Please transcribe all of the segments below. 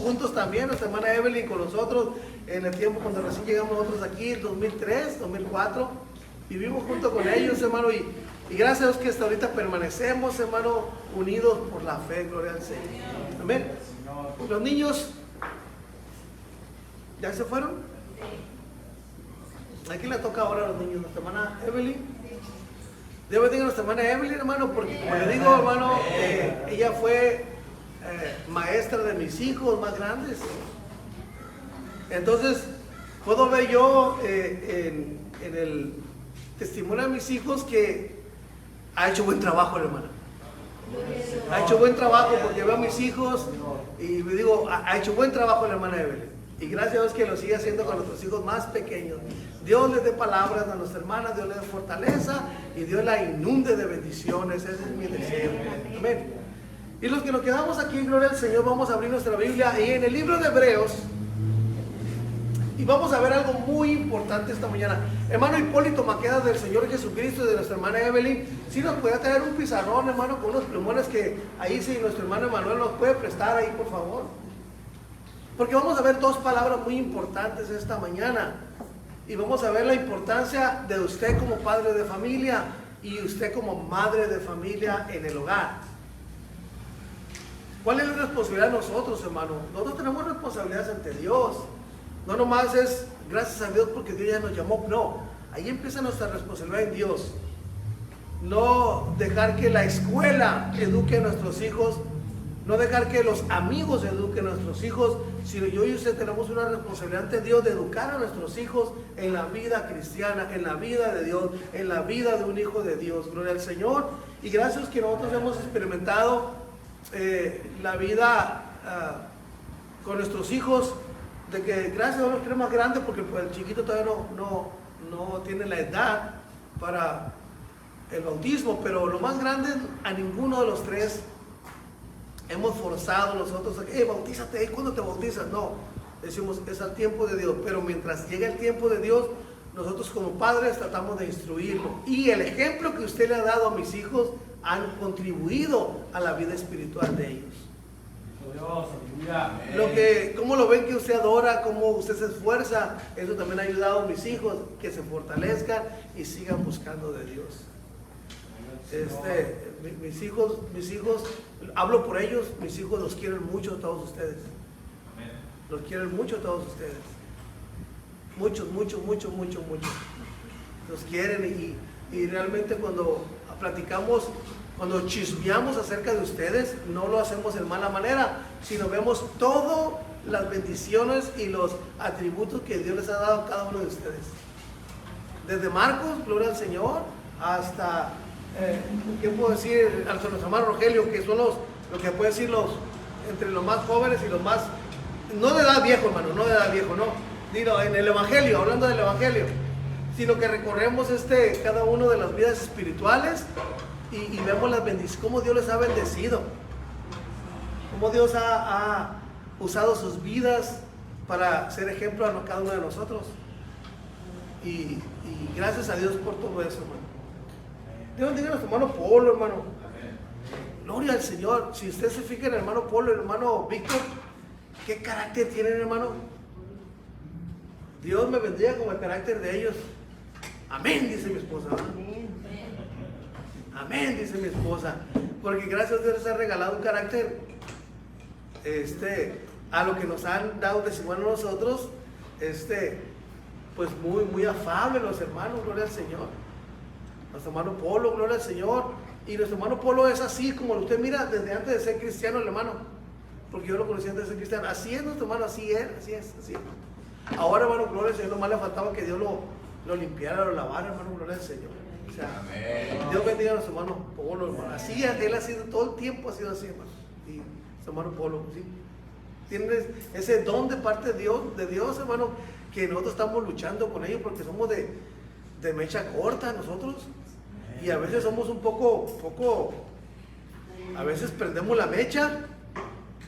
juntos también, nuestra hermana Evelyn con nosotros en el tiempo cuando recién llegamos nosotros aquí, en 2003, 2004. Vivimos junto con ellos, hermano, y gracias a Dios que hasta ahorita permanecemos, hermano, unidos por la fe, gloria al Señor. Amén. Los niños, ¿ya se fueron? ¿A quién le toca ahora a los niños? ¿Nuestra hermana Evelyn? Dios bendiga a nuestra hermana Evelyn, hermano, porque como le digo, hermano, ella fue maestra de mis hijos más grandes. Entonces, puedo ver yo en el testimonio de mis hijos que ha hecho buen trabajo, hermano. Ha hecho buen trabajo porque veo a mis hijos y me digo, ha hecho buen trabajo la hermana Evelyn. Y gracias a Dios que lo sigue haciendo con nuestros hijos más pequeños. Dios les dé palabras a nuestras hermanas, Dios les dé fortaleza y Dios la inunde de bendiciones. Ese es mi deseo. Amén. Y los que nos quedamos aquí en gloria al Señor, vamos a abrir nuestra Biblia y en el libro de Hebreos. Y vamos a ver algo muy importante esta mañana. Hermano Hipólito Maqueda del Señor Jesucristo y de nuestra hermana Evelyn, si nos puede traer un pizarrón, hermano, con unos plumones que ahí sí nuestro hermano Emanuel nos puede prestar ahí, por favor. Porque vamos a ver dos palabras muy importantes esta mañana. Y vamos a ver la importancia de usted como padre de familia y usted como madre de familia en el hogar. ¿Cuál es la responsabilidad de nosotros, hermano? Nosotros tenemos responsabilidades ante Dios. No nomás es gracias a Dios porque Dios ya nos llamó, no. Ahí empieza nuestra responsabilidad en Dios. No dejar que la escuela eduque a nuestros hijos, no dejar que los amigos eduquen a nuestros hijos, sino yo y usted tenemos una responsabilidad ante Dios de educar a nuestros hijos en la vida cristiana, en la vida de Dios, en la vida de un hijo de Dios. Gloria al Señor. Y gracias que nosotros hemos experimentado la vida con nuestros hijos, de que gracias a Dios los tres más grandes, porque pues, el chiquito todavía no tiene la edad para el bautismo, pero lo más grande, a ninguno de los tres hemos forzado nosotros a que, bautízate, ¿cuándo te bautizas? No, decimos, es al tiempo de Dios, pero mientras llega el tiempo de Dios, nosotros como padres tratamos de instruirlo. Y el ejemplo que usted le ha dado a mis hijos han contribuido a la vida espiritual de ellos. ¿Cómo lo ven que usted adora, cómo usted se esfuerza? Eso también ha ayudado a mis hijos que se fortalezcan y sigan buscando de Dios. Mis hijos, hablo por ellos, mis hijos los quieren mucho a todos ustedes. Los quieren mucho a todos ustedes. Muchos. Los quieren y realmente cuando platicamos, cuando chismeamos acerca de ustedes, no lo hacemos en mala manera, sino vemos todas las bendiciones y los atributos que Dios les ha dado a cada uno de ustedes. Desde Marcos, gloria al Señor, hasta, ¿qué puedo decir? Hasta nuestro hermano Rogelio, que son lo que puedo decir entre los más jóvenes y los más, no de edad viejo, hermano, no de edad viejo, no. Digo, en el Evangelio, hablando del Evangelio, sino que recorremos cada uno de las vidas espirituales y vemos las bendiciones, cómo Dios les ha bendecido, cómo Dios ha usado sus vidas para ser ejemplo a cada uno de nosotros. Y gracias a Dios por todo eso, hermano. Dios bendiga a nuestro hermano Polo, hermano. Gloria al Señor. Si usted se fija en el hermano Polo, el hermano Víctor, ¿qué carácter tienen, hermano? Dios me bendiga con el carácter de ellos. Amén, dice mi esposa. Amén, dice mi esposa. Porque gracias a Dios les ha regalado un carácter a lo que nos han dado testimonio a nosotros, pues muy afable los hermanos, gloria al Señor. Nuestro hermano Polo, gloria al Señor. Y nuestro hermano Polo es así como usted mira desde antes de ser cristiano, el hermano. Porque yo lo conocí antes de ser cristiano. Así es nuestro hermano, así es. Ahora, hermano, gloria al Señor, nomás le faltaba que Dios lo limpiara, lo lavara, hermano, gloria al Señor. O sea, Dios bendiga a nuestro hermano Polo, hermano. Así, él ha sido, todo el tiempo ha sido así, hermano. Y nuestro hermano Polo, ¿sí? Tienes ese don de parte de Dios, hermano, que nosotros estamos luchando con ellos porque somos de mecha corta nosotros. Y a veces somos un poco, a veces prendemos la mecha,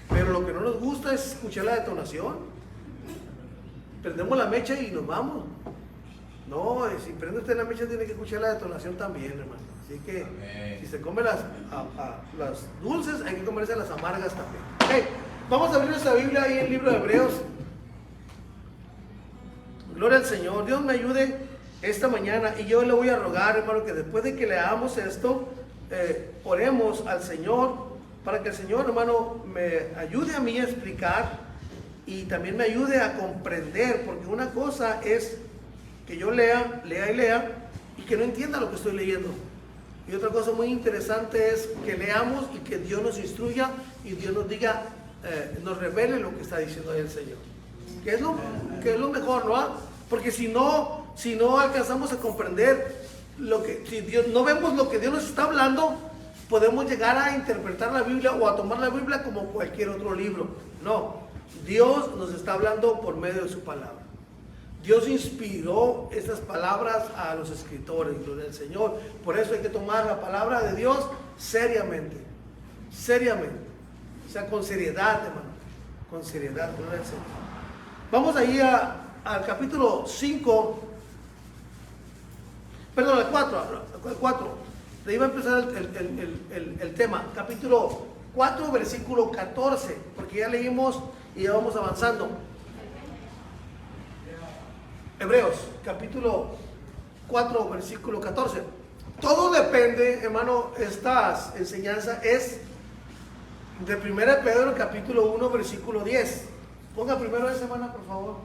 pero lo que no nos gusta es escuchar la detonación. Prendemos la mecha y nos vamos. No, si prende usted la mecha tiene que escuchar la detonación también, hermano. Así que si se come las dulces, hay que comerse las amargas también. Okay. Vamos a abrir nuestra Biblia ahí en el libro de Hebreos. Gloria al Señor. Dios me ayude esta mañana, y yo le voy a rogar, hermano, que después de que leamos esto, oremos al Señor para que el Señor, hermano, me ayude a mí a explicar y también me ayude a comprender, porque una cosa es que yo lea y que no entienda lo que estoy leyendo. Y otra cosa muy interesante es que leamos y que Dios nos instruya y Dios nos diga, nos revele lo que está diciendo ahí el Señor. Que es lo mejor, ¿no? Porque si no alcanzamos a comprender si Dios, no vemos lo que Dios nos está hablando, podemos llegar a interpretar la Biblia o a tomar la Biblia como cualquier otro libro. No, Dios nos está hablando por medio de su palabra. Dios inspiró estas palabras a los escritores, gloria al Señor. Por eso hay que tomar la palabra de Dios seriamente. O sea, con seriedad, hermano. Con seriedad, gloria al Señor. Vamos ahí al capítulo 5. Perdón, el 4. Le iba a empezar el tema. Capítulo 4, versículo 14. Porque ya leímos y ya vamos avanzando. Hebreos, capítulo 4, versículo 14. Todo depende, hermano, esta enseñanza es de 1 Pedro, capítulo 1, versículo 10. Ponga primero esa semana, por favor.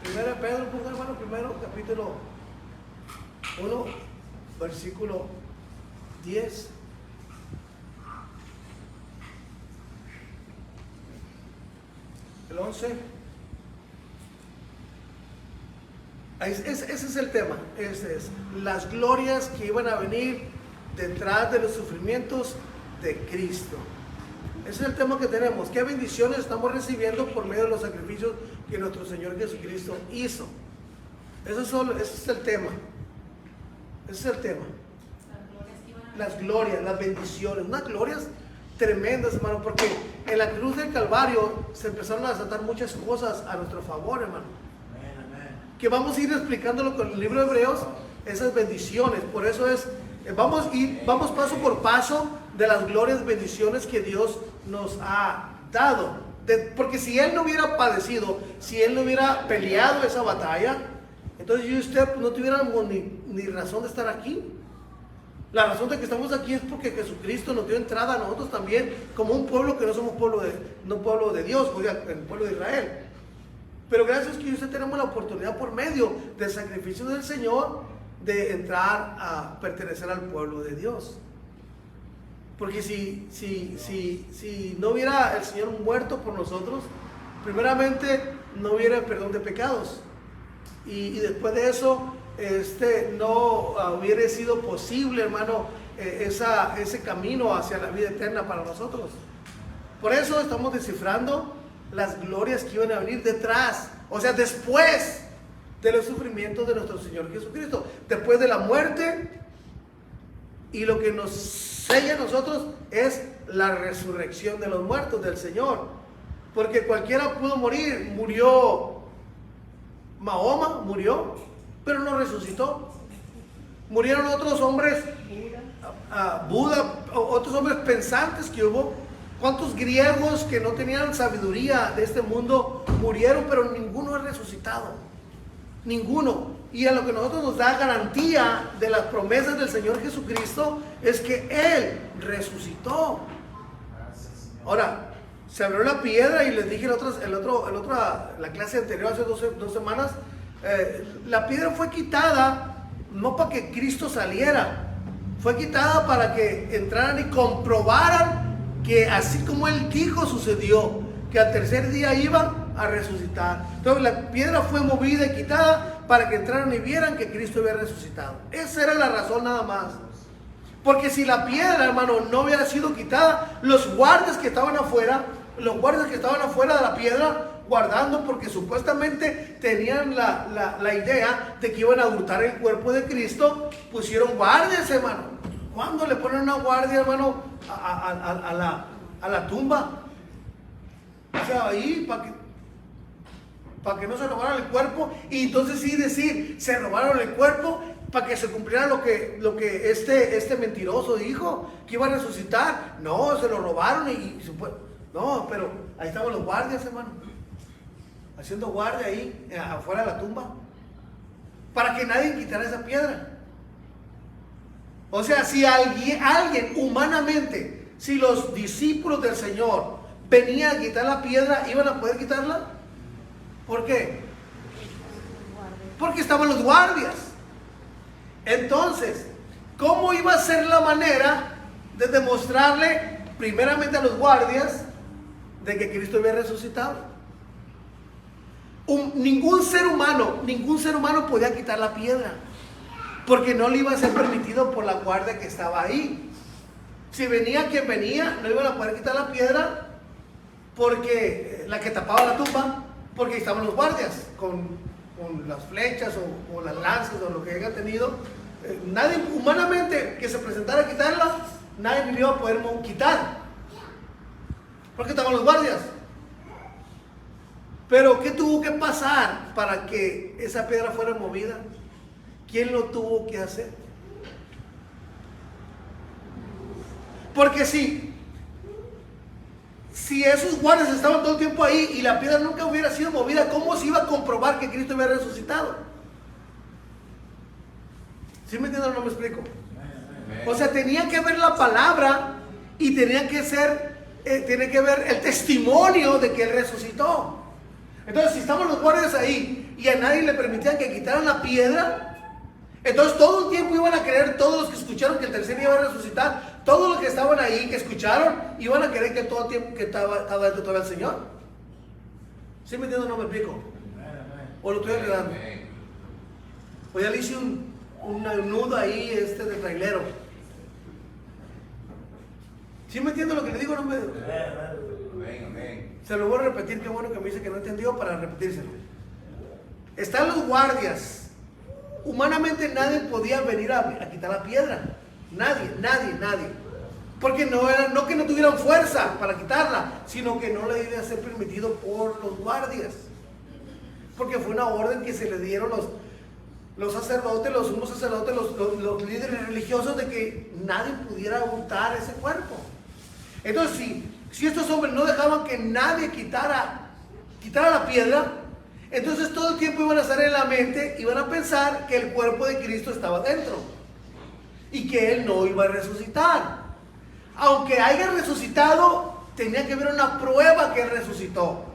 Primero Pedro, ponga, hermano, primero, capítulo 1, versículo 10. El 11. Ese es el tema. Ese es las glorias que iban a venir detrás de los sufrimientos de Cristo. Ese es el tema que tenemos. ¿Qué bendiciones estamos recibiendo por medio de los sacrificios que nuestro Señor Jesucristo hizo? Ese es el tema. Ese es el tema. Las glorias, las bendiciones, unas glorias tremendas, hermano, porque en la cruz del Calvario se empezaron a desatar muchas cosas a nuestro favor, hermano. Que vamos a ir explicándolo con el libro de Hebreos, esas bendiciones. Por eso vamos paso por paso de las glorias, bendiciones que Dios nos ha dado. Porque si Él no hubiera padecido, si Él no hubiera peleado esa batalla, entonces yo y usted no tuviéramos ni razón de estar aquí. La razón de que estamos aquí es porque Jesucristo nos dio entrada a nosotros también como un pueblo que no somos pueblo de Dios, el pueblo de Israel. Pero gracias que usted tenemos la oportunidad por medio del sacrificio del Señor de entrar a pertenecer al pueblo de Dios. Porque si no hubiera el Señor muerto por nosotros, primeramente no hubiera perdón de pecados. Y después de eso, no hubiera sido posible, hermano, ese camino hacia la vida eterna para nosotros. Por eso estamos descifrando las glorias que iban a venir detrás, o sea, después de los sufrimientos de nuestro Señor Jesucristo, después de la muerte. Y lo que nos sella a nosotros es la resurrección de los muertos del Señor, porque cualquiera pudo morir. Murió Mahoma, pero no resucitó. Murieron otros hombres, Buda, otros hombres pensantes que hubo. ¿Cuántos griegos que no tenían sabiduría de este mundo murieron, pero ninguno ha resucitado? Ninguno. Y a lo que nosotros nos da garantía de las promesas del Señor Jesucristo es que Él resucitó. Ahora, se abrió la piedra y les dije la clase anterior, hace dos semanas, la piedra fue quitada no para que Cristo saliera, fue quitada para que entraran y comprobaran que así como Él dijo sucedió, que al tercer día iban a resucitar. Entonces la piedra fue movida y quitada para que entraran y vieran que Cristo había resucitado. Esa era la razón nada más. Porque si la piedra, hermano, no hubiera sido quitada, los guardias que estaban afuera de la piedra, guardando, porque supuestamente tenían la idea de que iban a hurtar el cuerpo de Cristo, pusieron guardias, hermano. ¿Cuándo le ponen una guardia, hermano, a la tumba? O sea, ahí para que para que no se robaran el cuerpo, y entonces sí decir, se robaron el cuerpo para que se cumpliera lo que este mentiroso dijo, que iba a resucitar. No, se lo robaron y se fue. No, pero ahí estaban los guardias, hermano, haciendo guardia ahí afuera de la tumba, para que nadie quitara esa piedra. O sea, si alguien humanamente, si los discípulos del Señor venían a quitar la piedra, ¿iban a poder quitarla? ¿Por qué? Porque estaban los guardias. Entonces, ¿cómo iba a ser la manera de demostrarle primeramente a los guardias de que Cristo había resucitado? Ningún ser humano podía quitar la piedra, porque no le iba a ser permitido por la guardia que estaba ahí. Si venía quien venía, no iban a poder quitar la piedra, porque la que tapaba la tumba, porque estaban los guardias con las flechas o las lanzas o lo que hayan tenido. Nadie humanamente que se presentara a quitarla, nadie le iba a poder quitar, porque estaban los guardias. Pero ¿qué tuvo que pasar para que esa piedra fuera movida? ¿Quién lo tuvo que hacer? Porque si esos guardias estaban todo el tiempo ahí y la piedra nunca hubiera sido movida, ¿cómo se iba a comprobar que Cristo había resucitado? ¿Sí me entienden o no me explico? O sea, tenían que ver la palabra y tenían que tiene que ver el testimonio de que Él resucitó. Entonces, si estaban los guardias ahí y a nadie le permitían que quitaran la piedra, entonces todo el tiempo iban a creer, todos los que escucharon que el tercer día iba a resucitar, todos los que estaban ahí, que escucharon, iban a creer que todo el tiempo que estaba dentro todavía el Señor. ¿Sí me entiendo o no me explico? ¿O lo estoy agregando? O ya le hice un nudo ahí de trailero. ¿Sí me entiendo lo que le digo? No me... Se lo voy a repetir, qué bueno que me dice que no entendió para repetírselo. Están los guardias. Humanamente nadie podía venir a quitar la piedra. Nadie. Porque no que no tuvieran fuerza para quitarla, sino que no le iba a ser permitido por los guardias. Porque fue una orden que se le dieron los sacerdotes, los sumos sacerdotes, los líderes religiosos, de que nadie pudiera hurtar ese cuerpo. Entonces, si estos hombres no dejaban que nadie quitara la piedra, entonces todo el tiempo iban a estar en la mente, iban a pensar que el cuerpo de Cristo estaba dentro y que Él no iba a resucitar. Aunque haya resucitado, tenía que haber una prueba que Él resucitó.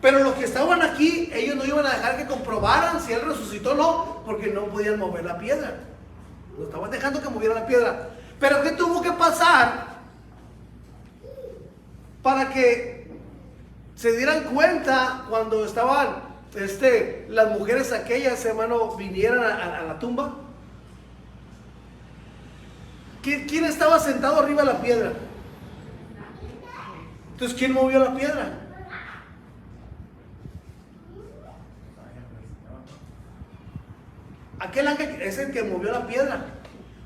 Pero los que estaban aquí, ellos no iban a dejar que comprobaran si Él resucitó o no, porque no podían mover la piedra. No estaban dejando que moviera la piedra. Pero ¿qué tuvo que pasar para que se dieran cuenta cuando estaban las mujeres aquellas, hermano, vinieran a la tumba? ¿Quién estaba sentado arriba de la piedra? Entonces, ¿quién movió la piedra? Aquel ángel es el que movió la piedra.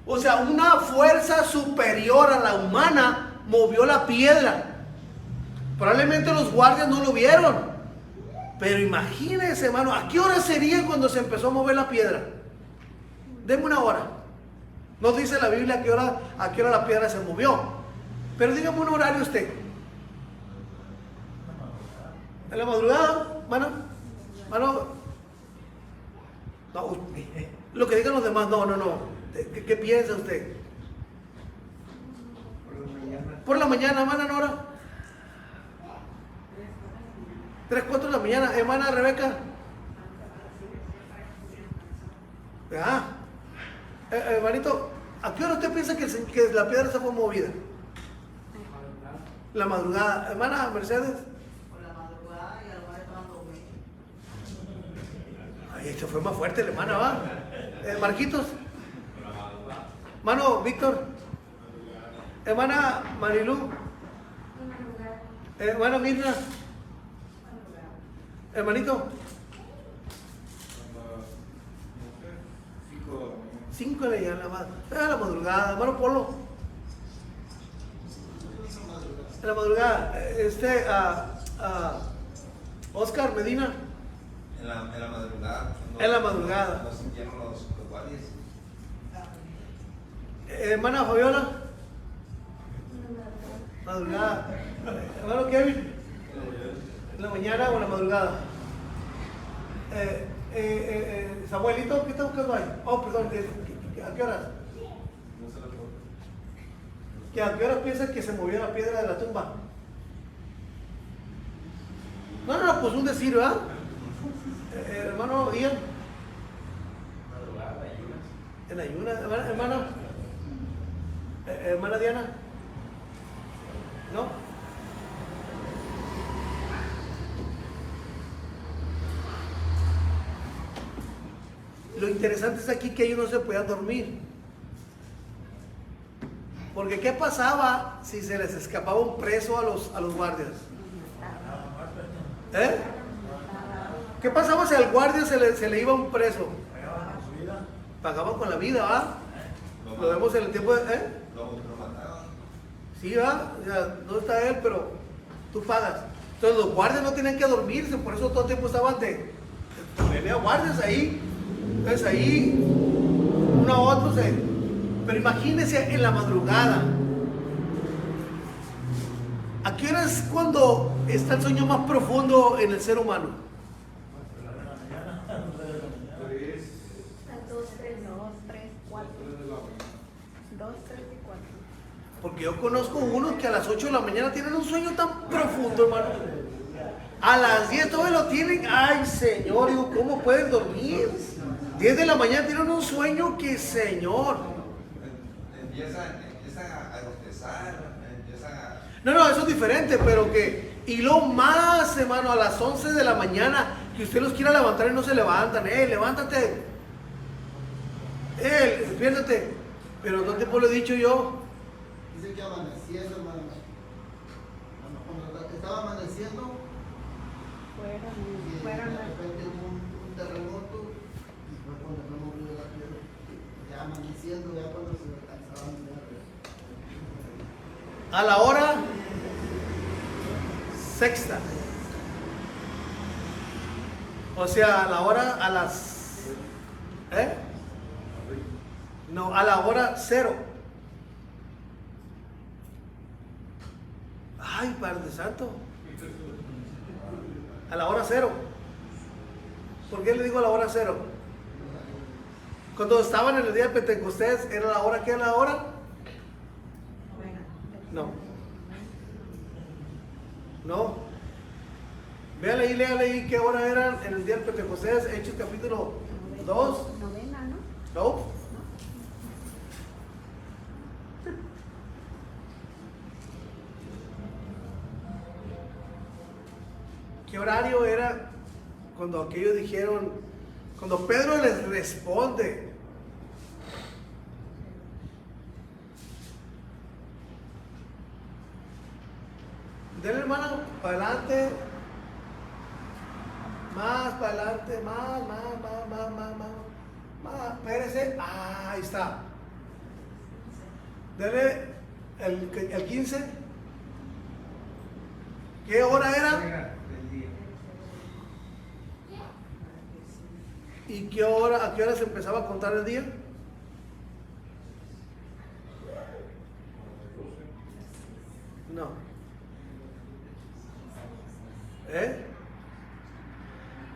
O sea, una fuerza superior a la humana movió la piedra. Probablemente los guardias no lo vieron, pero imagínense, hermano, ¿a qué hora sería cuando se empezó a mover la piedra? Deme una hora. No dice la Biblia a qué hora la piedra se movió, pero dígame un horario usted. ¿En la madrugada, mano? No, lo que digan los demás, no. ¿Qué piensa usted? Por la mañana, hermana Nora. 3, 4 de la mañana, hermana Rebeca. Hermanito, ¿a qué hora usted piensa que la piedra se fue movida? La madrugada. Hermana Mercedes. Por la madrugada y a la hora estaban dormidos. Ay, esto fue más fuerte, la hermana, ¿va? Marquitos. Hermano Víctor. Hermana Marilú. Hermano Mirna. Hermanito. 5 de la madrugada. Hermano Polo. En la madrugada. Oscar Medina. En la madrugada. En la madrugada. No sintieron los guardias. Hermana Fabiola. Madrugada. Hermano Kevin. ¿En la mañana o en la madrugada? Samuelito, ¿qué está buscando ahí? Oh, perdón, ¿a qué horas? ¿A qué horas piensas que se movió la piedra de la tumba? No, pues un decir, ¿verdad? Hermano Ian. En ayunas, hermana Diana. ¿No? Lo interesante es aquí que ellos no se podían dormir. Porque ¿qué pasaba si se les escapaba un preso a los guardias? ¿Eh? ¿Qué pasaba si al guardia se le iba un preso? Pagaban con la vida, ¿va? Lo vemos en el tiempo de... Lo mataban. Sí, ¿va? O sea, no está él, pero tú pagas. Entonces los guardias no tenían que dormirse, por eso todo el tiempo estaban venía guardias ahí. Entonces ahí, uno a otro Pero imagínense en la madrugada. ¿A qué hora es cuando está el sueño más profundo en el ser humano? A 2, 3, 4. 2, 3 y 4. Porque yo conozco unos que a las 8 de la mañana tienen un sueño tan profundo, hermano. A las 10 todavía lo tienen. Ay, Señor, digo, ¿cómo pueden dormir? 10 de la mañana tienen un sueño que, Señor. Empiezan a bostezar, empiezan a... No, eso es diferente, pero que... Y lo más, hermano, a las 11 de la mañana, que usted los quiera levantar y no se levantan. Levántate. Despiértate. Pero ¿no te lo he dicho yo? Dice que amaneciendo, hermano. Cuando estaba amaneciendo, y de repente hubo un terremoto y fue cuando no movió la piedra. Ya amaneciendo, ya cuando se alcanzaban de A la hora sexta. O sea, a las... No, a la hora 0. Ay, Padre Santo. A la hora 0. ¿Por qué le digo a la hora 0? Cuando estaban en el día de Pentecostés, ¿era la hora? ¿Qué era la hora? No. Véale ahí qué hora eran en el día del Pentecostés, Hechos capítulo 2. Novena, ¿no? No. ¿Qué horario era cuando aquellos dijeron, cuando Pedro les responde? Denle, hermano, para adelante. Más para adelante, más. Espérese. Ahí está. Denle el 15. ¿Qué hora era? ¿Y a qué hora se empezaba a contar el día? No.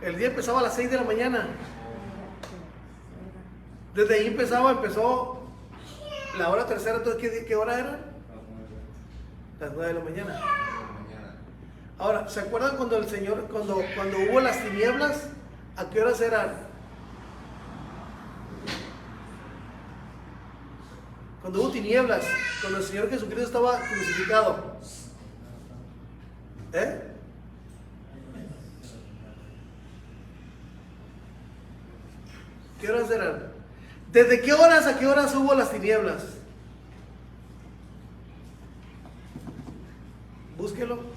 El día empezaba a las 6 de la mañana. Desde ahí empezó la hora tercera. Entonces, ¿qué hora era? Las 9 de la mañana. Ahora, ¿se acuerdan cuando el Señor, cuando hubo las tinieblas? ¿A qué horas eran? Cuando hubo tinieblas, cuando el Señor Jesucristo estaba crucificado. ¿Qué horas eran? ¿Desde qué horas a qué horas hubo las tinieblas? Búsquelo.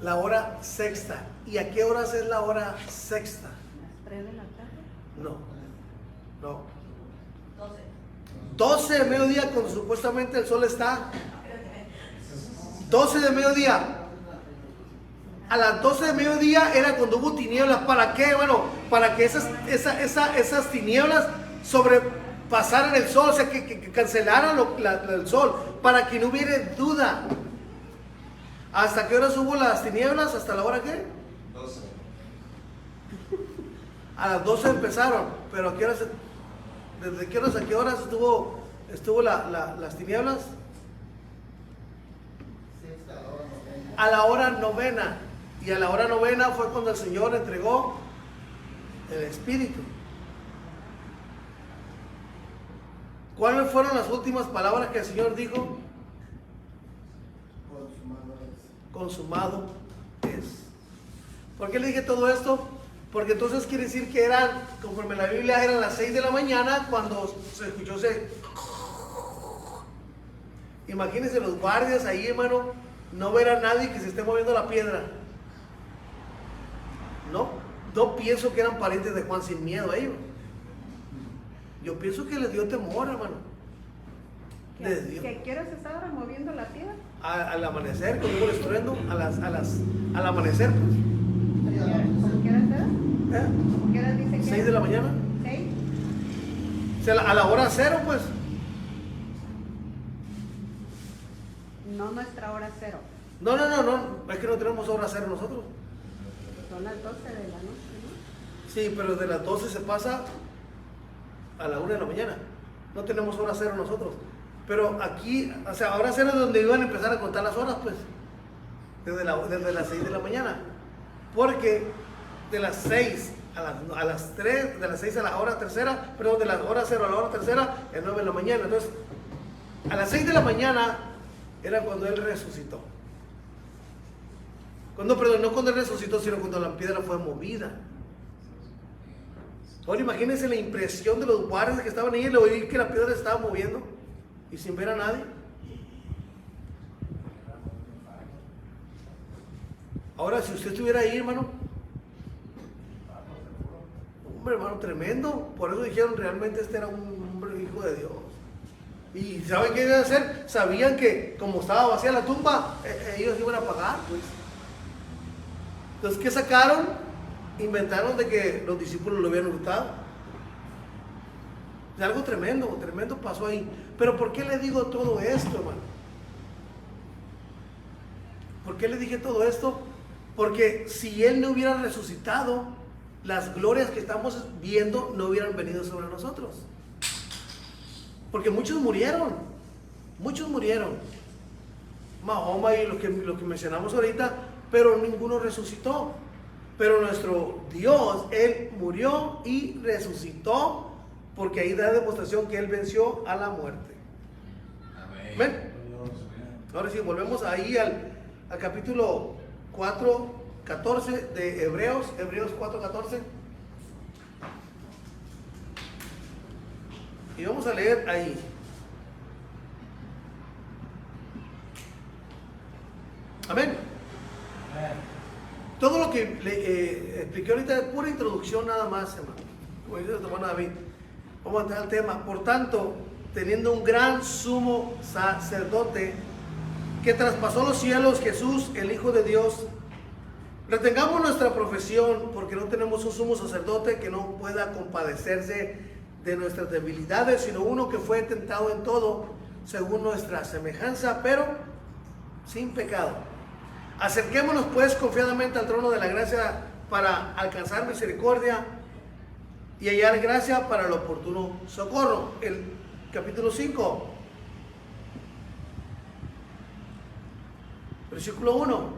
La hora sexta. ¿Y a qué horas es la hora sexta? Las 3 de la tarde. No. 12. 12 de mediodía, cuando supuestamente el sol está 12 de mediodía. A las 12 de mediodía era cuando hubo tinieblas. ¿Para qué? Bueno, para que esas tinieblas sobrepasaran el sol, o sea, que cancelaran el sol, para que no hubiera duda. ¿Hasta qué horas hubo las tinieblas? ¿Hasta la hora qué? 12. A las 12 empezaron, pero ¿a qué horas, desde qué horas a qué horas estuvo las tinieblas? A la hora novena. Y a la hora novena fue cuando el Señor entregó el Espíritu. ¿Cuáles fueron las últimas palabras que el Señor dijo? Consumado es. ¿Por qué le dije todo esto? Porque entonces quiere decir que eran, conforme la Biblia, eran las 6 de la mañana cuando se escuchó ese. Imagínense los guardias ahí, hermano, no ver a nadie que se esté moviendo la piedra. No pienso que eran parientes de Juan sin miedo ellos. Yo pienso que les dio temor, hermano. ¿Que quieres estar moviendo la piedra? Al amanecer, cuando hubo el estruendo, al amanecer, pues. ¿Cómo quieras hacer? ¿Cómo quieras dice que? 6 de la mañana. 6. O sea, a la hora cero, pues. No nuestra hora cero. No, es que no tenemos hora cero nosotros. Son las 12 de la noche, ¿no? Sí, pero de las 12 se pasa a la 1 de la mañana. No tenemos hora cero nosotros. Pero aquí, o sea, hora cero es donde iban a empezar a contar las horas, pues. Desde las 6 de la mañana. Porque de las 6 a las 3, de las 6 a la hora tercera, perdón, de la hora cero a la hora tercera, es 9 de la mañana. Entonces, a las 6 de la mañana era cuando Él resucitó. No cuando Él resucitó, sino cuando la piedra fue movida. Ahora imagínense la impresión de los guardias que estaban ahí, le oí que la piedra se estaba moviendo y sin ver a nadie. Ahora, si usted estuviera ahí, hermano, hombre, hermano, tremendo. Por eso dijeron, realmente este era un hombre hijo de Dios. ¿Y saben qué iban a hacer? Sabían que como estaba vacía la tumba, ellos iban a pagar, pues. Entonces, ¿qué sacaron? Inventaron de que los discípulos lo habían hurtado. De algo tremendo pasó ahí. Pero ¿por qué le digo todo esto, hermano? ¿Por qué le dije todo esto? Porque si Él no hubiera resucitado, las glorias que estamos viendo no hubieran venido sobre nosotros. Porque muchos murieron. Mahoma y lo que mencionamos ahorita, pero ninguno resucitó. Pero nuestro Dios, Él murió y resucitó, porque ahí da demostración que Él venció a la muerte. Amén. Ahora sí, volvemos ahí al capítulo 4:14 de Hebreos 4:14. Y vamos a leer ahí. Amén. Todo lo que le expliqué ahorita es pura introducción nada más, hermano. Como dice el hermano David. Vamos a entrar al tema. Por tanto, teniendo un gran sumo sacerdote que traspasó los cielos, Jesús, el Hijo de Dios, retengamos nuestra profesión, porque no tenemos un sumo sacerdote que no pueda compadecerse de nuestras debilidades, sino uno que fue tentado en todo, según nuestra semejanza, pero sin pecado. Acerquémonos pues confiadamente al trono de la gracia para alcanzar misericordia y hallar gracia para el oportuno socorro. El capítulo 5, versículo 1.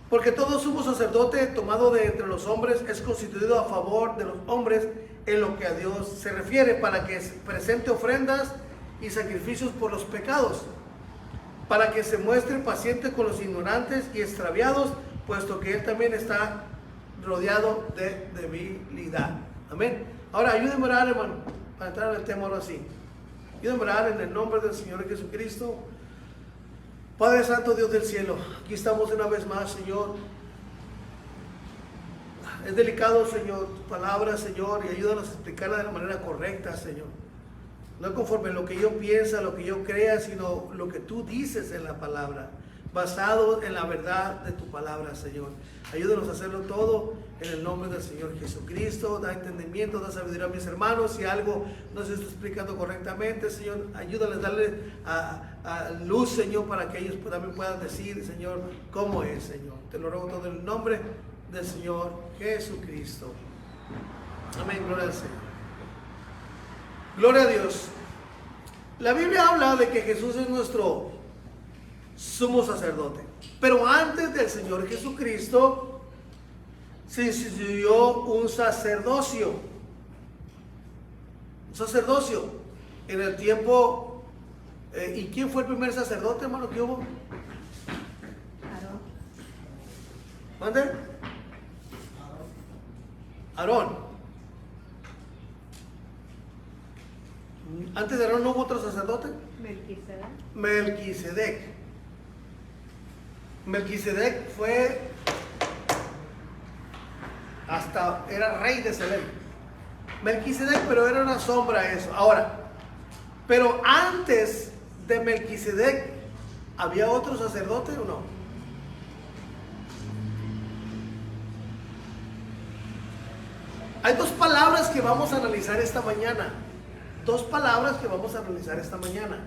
Porque todo sumo sacerdote tomado de entre los hombres es constituido a favor de los hombres en lo que a Dios se refiere, para que presente ofrendas y sacrificios por los pecados, para que se muestre paciente con los ignorantes y extraviados, puesto que Él también está rodeado de debilidad. Amén. Ahora ayúdenme a orar, hermano, para entrar en el tema ahora sí. Ayúdenme a orar en el nombre del Señor Jesucristo. Padre Santo, Dios del cielo, aquí estamos una vez más, Señor. Es delicado, Señor, tu palabra, Señor, y ayúdanos a explicarla de la manera correcta, Señor. No conforme lo que yo piensa, lo que yo crea, sino lo que tú dices en la palabra. basado en la verdad de tu palabra, Señor. Ayúdanos a hacerlo todo en el nombre del Señor Jesucristo. Da entendimiento, da sabiduría a mis hermanos. Si algo no se está explicando correctamente, Señor, ayúdales, darle a luz, Señor, para que ellos también puedan decir, Señor, cómo es, Señor. Te lo ruego todo en el nombre del Señor Jesucristo. Amén, gloria al Señor. Gloria a Dios. La Biblia habla de que Jesús es nuestro sumo sacerdote. Pero antes del Señor Jesucristo se instituyó un sacerdocio. Un sacerdocio. En el tiempo. ¿Y quién fue el primer sacerdote, hermano, que hubo? Aarón. ¿Mande? Aarón. Antes de Aarón no hubo otro sacerdote. Melquisedec. Melquisedec fue era rey de Salem. Melquisedec, pero era una sombra a eso. Ahora, pero antes de Melquisedec, ¿había otro sacerdote o no? Hay dos palabras que vamos a analizar esta mañana. Dos palabras que vamos a analizar esta mañana.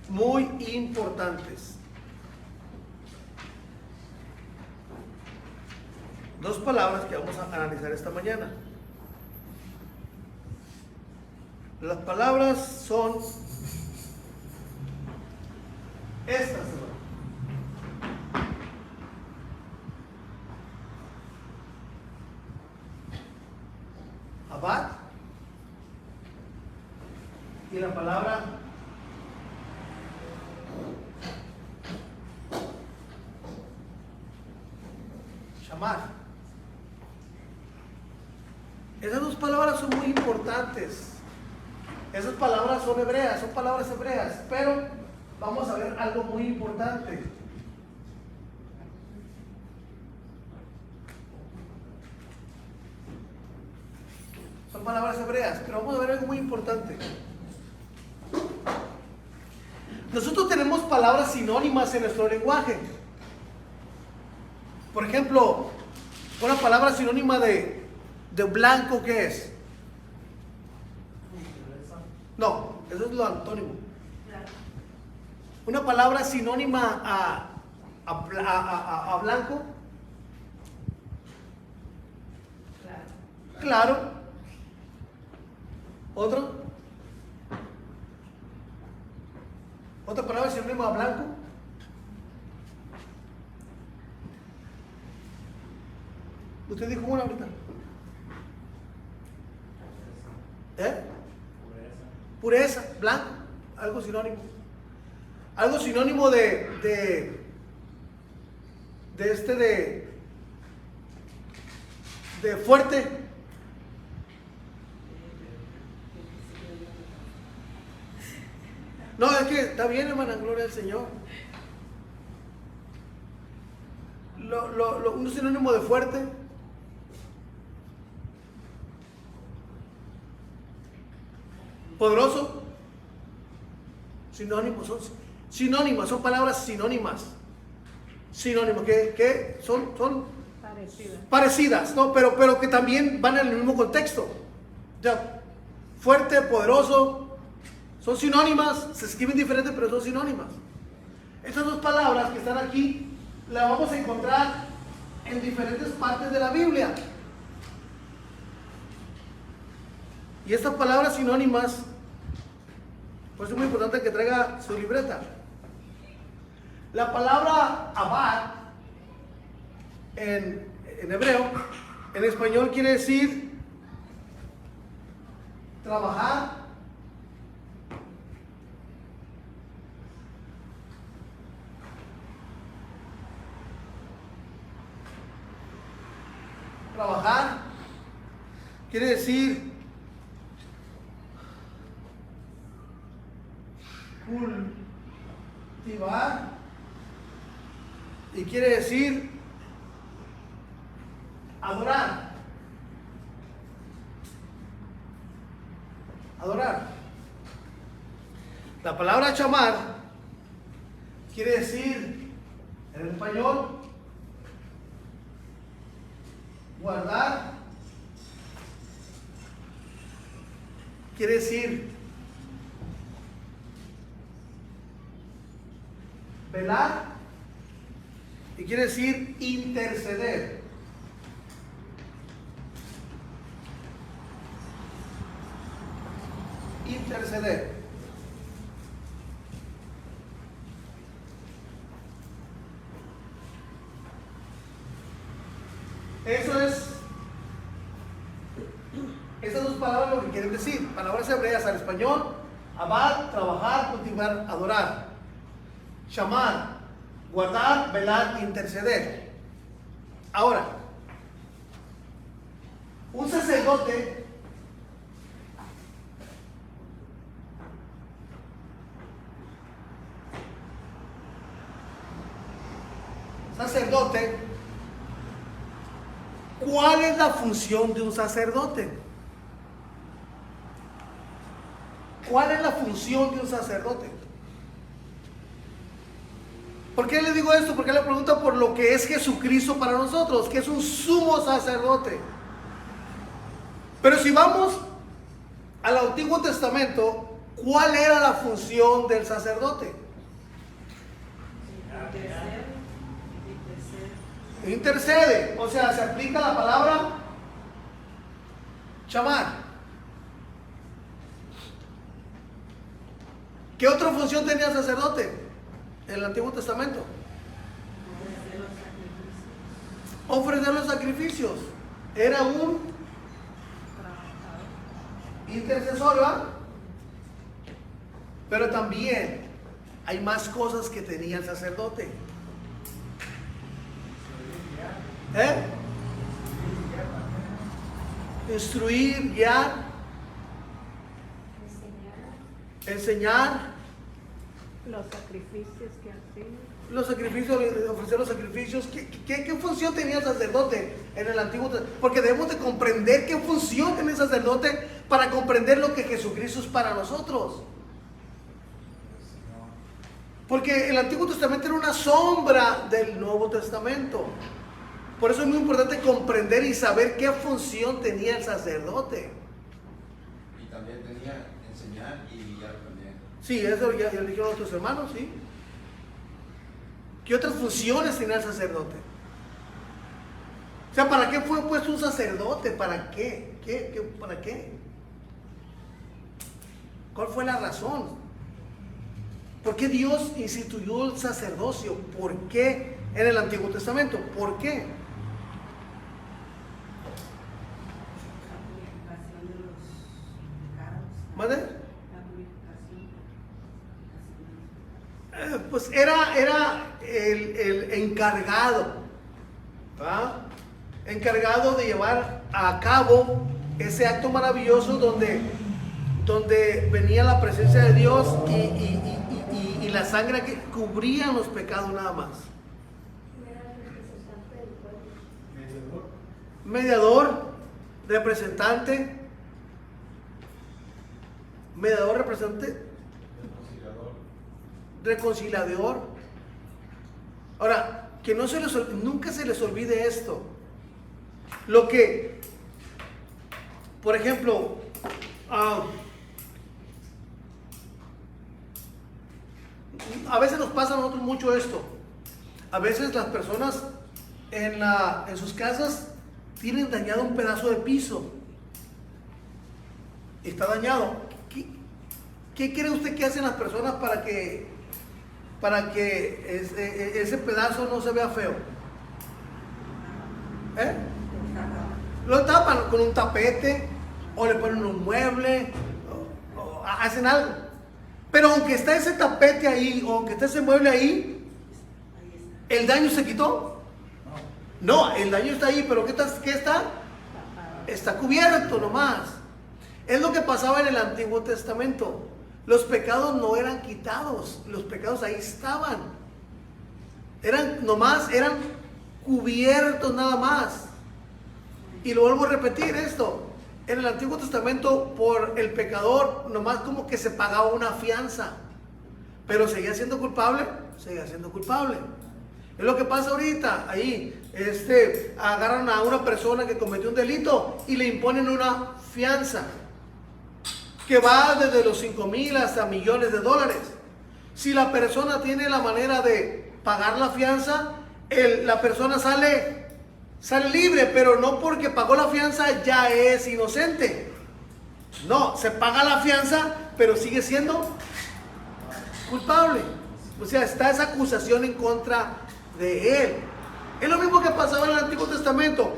Muy importantes. Dos palabras que vamos a analizar esta mañana. Las palabras son estas, hermano. Abad y la palabra shamar. Esas dos palabras son muy importantes. Esas palabras son hebreas, son palabras hebreas, pero vamos a ver algo muy importante. Son palabras hebreas, pero vamos a ver algo muy importante. Nosotros tenemos palabras sinónimas en nuestro lenguaje. Por ejemplo, una palabra sinónima de blanco, ¿qué es? No, eso es lo antónimo. Una palabra sinónima a blanco. Claro. ¿Otro? ¿Otra palabra sinónima a blanco? Usted dijo una ahorita. Pureza, blanco, algo sinónimo. Algo sinónimo de fuerte. No, es que está bien, hermana, gloria al Señor. Un sinónimo de fuerte. Poderoso. Sinónimos, son palabras sinónimas. Sinónimos, que son parecidas, ¿no? Pero que también van en el mismo contexto. Ya, fuerte, poderoso, son sinónimas, se escriben diferentes, pero son sinónimas. Estas dos palabras que están aquí, las vamos a encontrar en diferentes partes de la Biblia. Y estas palabras sinónimas, por eso es muy importante que traiga su libreta. La palabra abad en hebreo, en español quiere decir trabajar, quiere decir cultivar y quiere decir adorar. La palabra chamar quiere decir En español, guardar quiere decir velar y quiere decir interceder. Interceder. Eso es, esas dos palabras lo que quieren decir, palabras hebreas al español: abad, trabajar, cultivar, adorar; shamar, guardar, velar, interceder. Ahora, un sacerdote ¿cuál es la función de un sacerdote? ¿Cuál es la función de un sacerdote? ¿Por qué le digo esto? Porque le pregunto por lo que es Jesucristo para nosotros, que es un sumo sacerdote. Pero si vamos al Antiguo Testamento, ¿cuál era la función del sacerdote? Intercede, o sea, se aplica la palabra chamar. ¿Qué otra función tenía el sacerdote en el Antiguo Testamento? Ofrecer los sacrificios. Era un intercesor, ¿verdad? Pero también hay más cosas que tenía el sacerdote. Instruir, guiar, enseñar, los sacrificios que hacían. los sacrificios, ofrecer los sacrificios. ¿Qué función tenía el sacerdote en el Antiguo Testamento? Porque debemos de comprender qué función tiene el sacerdote para comprender lo que Jesucristo es para nosotros. Porque el Antiguo Testamento era una sombra del Nuevo Testamento. Por eso es muy importante comprender y saber qué función tenía el sacerdote. Y también tenía enseñar y guiar también. Sí, eso ya lo dijeron nuestros hermanos, ¿sí? ¿Qué otras funciones tenía el sacerdote? O sea, ¿para qué fue puesto un sacerdote? ¿Para qué? ¿Para qué? ¿Cuál fue la razón? ¿Por qué Dios instituyó el sacerdocio? ¿Por qué en el Antiguo Testamento? ¿Por qué? ¿Vale? Pues era el encargado, ¿verdad? Encargado de llevar a cabo ese acto maravilloso donde venía la presencia de Dios y la sangre que cubría los pecados nada más. Mediador, representante, reconciliador. Ahora, que nunca se les olvide esto. Lo que, por ejemplo, a veces nos pasa a nosotros mucho esto. A veces las personas en sus casas tienen dañado un pedazo de piso. Está dañado. ¿Qué cree usted que hacen las personas para que ese pedazo no se vea feo? Lo tapan con un tapete o le ponen un mueble o hacen algo. Pero aunque está ese tapete ahí o aunque está ese mueble ahí, ¿el daño se quitó? No, el daño está ahí, pero ¿qué está? Está cubierto nomás. Es lo que pasaba en el Antiguo Testamento. Los pecados no eran quitados, los pecados ahí estaban. Eran cubiertos nada más. Y lo vuelvo a repetir esto. En el Antiguo Testamento, por el pecador, nomás como que se pagaba una fianza. Pero seguía siendo culpable. Es lo que pasa ahorita. Ahí agarran a una persona que cometió un delito y le imponen una fianza que va desde los 5,000 hasta millones de dólares. Si la persona tiene la manera de pagar la fianza, la persona sale libre, pero no porque pagó la fianza ya es inocente. No, se paga la fianza, pero sigue siendo culpable. O sea, está esa acusación en contra de él. Es lo mismo que pasaba en el Antiguo Testamento.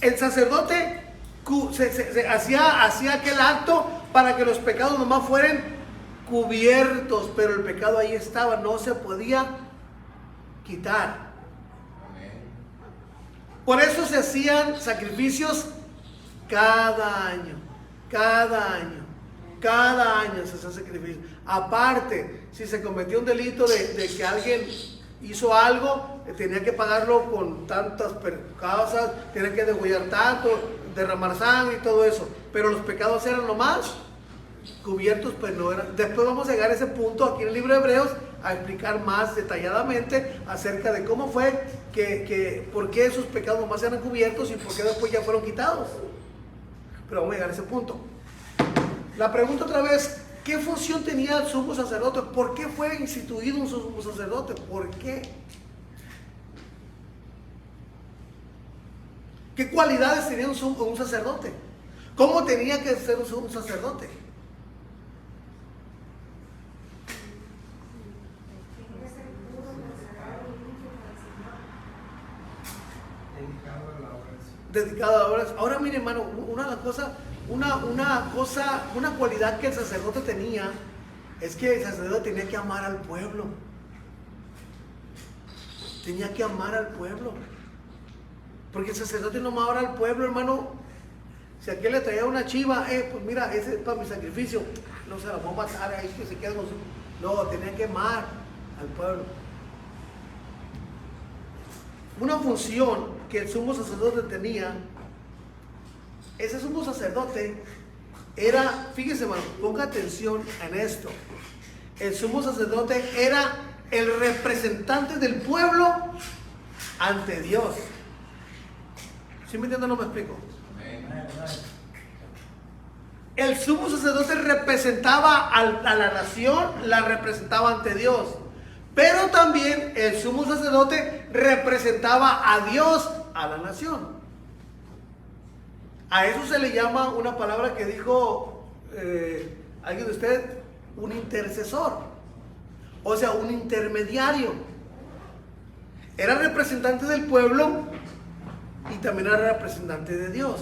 El sacerdote hacía aquel acto para que los pecados nomás fueran cubiertos, pero el pecado ahí estaba, no se podía quitar. Por eso se hacían sacrificios cada año se hacían sacrificios. Aparte, si se cometió un delito de que alguien hizo algo, tenía que pagarlo con tantas causas, tenía que degollar tanto, derramar sangre y todo eso. Pero los pecados eran nomás cubiertos, pues no eran. Después vamos a llegar a ese punto aquí en el libro de Hebreos a explicar más detalladamente acerca de cómo fue por qué esos pecados nomás eran cubiertos y por qué después ya fueron quitados. Pero vamos a llegar a ese punto. La pregunta otra vez: ¿qué función tenía el sumo sacerdote? ¿Por qué fue instituido un sumo sacerdote? ¿Por qué? ¿Qué cualidades tenía un sacerdote? ¿Cómo tenía que ser un sacerdote? Dedicado a la obra. Ahora mire, hermano, una cualidad que el sacerdote tenía es que el sacerdote tenía que amar al pueblo. Tenía que amar al pueblo. Porque el sacerdote no amaba al pueblo, hermano. Si aquel le traía una chiva, pues mira, ese es para mi sacrificio. No se la voy a matar ahí que se quede con su... No, tenía que amar al pueblo. Una función que el sumo sacerdote tenía, ese sumo sacerdote era, fíjese, hermano, ponga atención en esto. El sumo sacerdote era el representante del pueblo ante Dios. ¿Sí me entienden o no me explico? El sumo sacerdote representaba a la nación, la representaba ante Dios. Pero también el sumo sacerdote representaba a Dios a la nación. A eso se le llama una palabra que dijo alguien de ustedes, un intercesor. O sea, un intermediario. Era representante del pueblo y también era representante de Dios.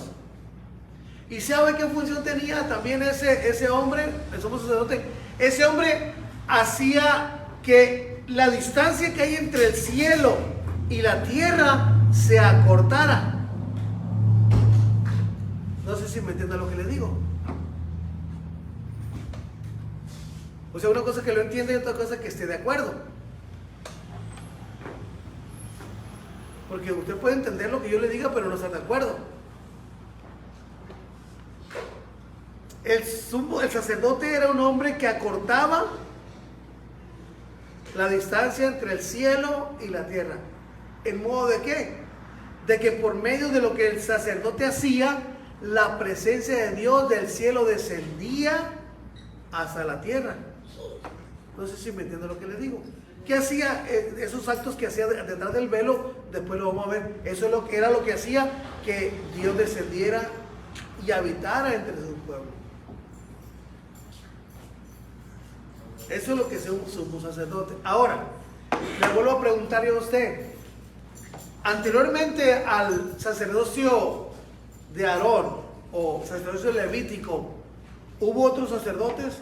¿Y sabe qué función tenía también ese hombre, el sumo sacerdote? Ese hombre hacía que la distancia que hay entre el cielo y la tierra se acortara. No sé si me entienden lo que le digo. O sea, una cosa es que lo entienda y otra cosa es que esté de acuerdo. Porque usted puede entender lo que yo le diga, pero no estar de acuerdo. El sacerdote era un hombre que acortaba la distancia entre el cielo y la tierra. ¿En modo de qué? De que por medio de lo que el sacerdote hacía, la presencia de Dios del cielo descendía hasta la tierra. No sé si me entiende lo que le digo. ¿Qué hacía? Esos actos que hacía detrás del velo, después lo vamos a ver. Eso es era lo que hacía que Dios descendiera y habitara entre su pueblo. Eso es lo que es un sumo sacerdote. Ahora, le vuelvo a preguntar yo a usted. Anteriormente al sacerdocio de Aarón o sacerdocio levítico, ¿hubo otros sacerdotes?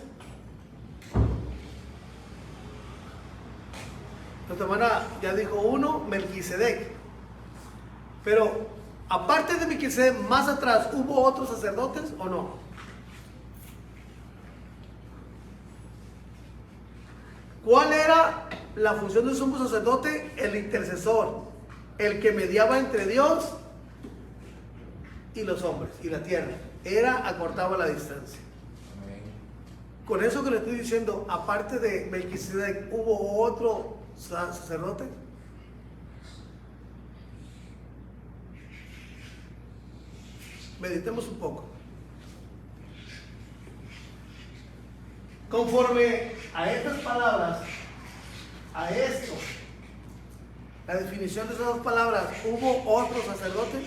Nuestra hermana ya dijo uno, Melquisedec. Pero aparte de Melquisedec, más atrás, ¿hubo otros sacerdotes o no? ¿Cuál era la función del sumo sacerdote? El intercesor, el que mediaba entre Dios y los hombres y la tierra. Acortaba la distancia. Con eso que le estoy diciendo, aparte de Melquisedec, ¿hubo otro sacerdote? Meditemos un poco. Conforme a estas palabras, a esto, la definición de esas dos palabras, ¿hubo otro sacerdote?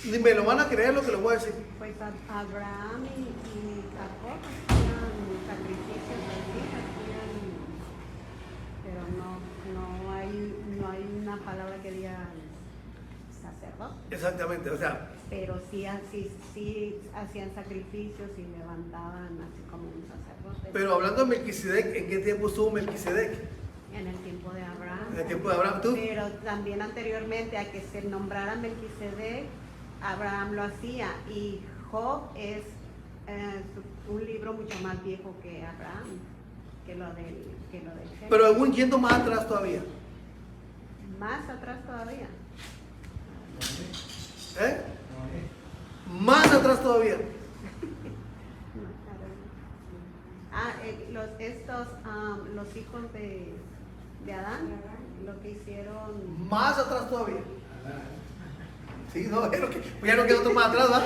Ni me lo van a creer lo que les voy a decir. Pues Abraham y Jacob hacían sacrificios así, pero no hay una palabra que diga sacerdote. Exactamente, o sea, Pero sí hacían sacrificios y levantaban así como un sacerdote. pero hablando de Melquisedec, ¿en qué tiempo estuvo Melquisedec? En el tiempo de Abraham. ¿En el tiempo de Abraham tú? Pero también anteriormente a que se nombrara Melquisedec, Abraham lo hacía, y Job es un libro mucho más viejo que Abraham, que lo del Génesis. Pero aún yendo más atrás todavía. Más atrás todavía. ¿Eh? Más atrás todavía. Los hijos de Adán, lo que hicieron. Más atrás todavía. Sí, no, ya no queda otro más atrás, ¿va?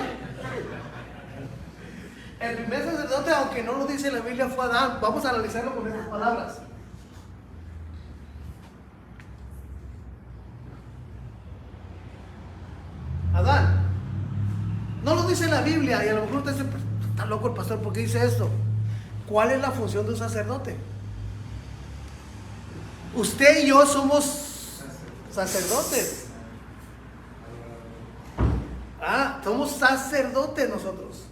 El primer sacerdote, aunque no lo dice la Biblia, fue Adán. Vamos a analizarlo con estas palabras. Adán. No lo dice la Biblia, y a lo mejor usted dice, "Pues, está loco el pastor, ¿por qué dice esto?" ¿Cuál es la función de un sacerdote? Usted y yo somos sacerdotes. Somos sacerdotes nosotros.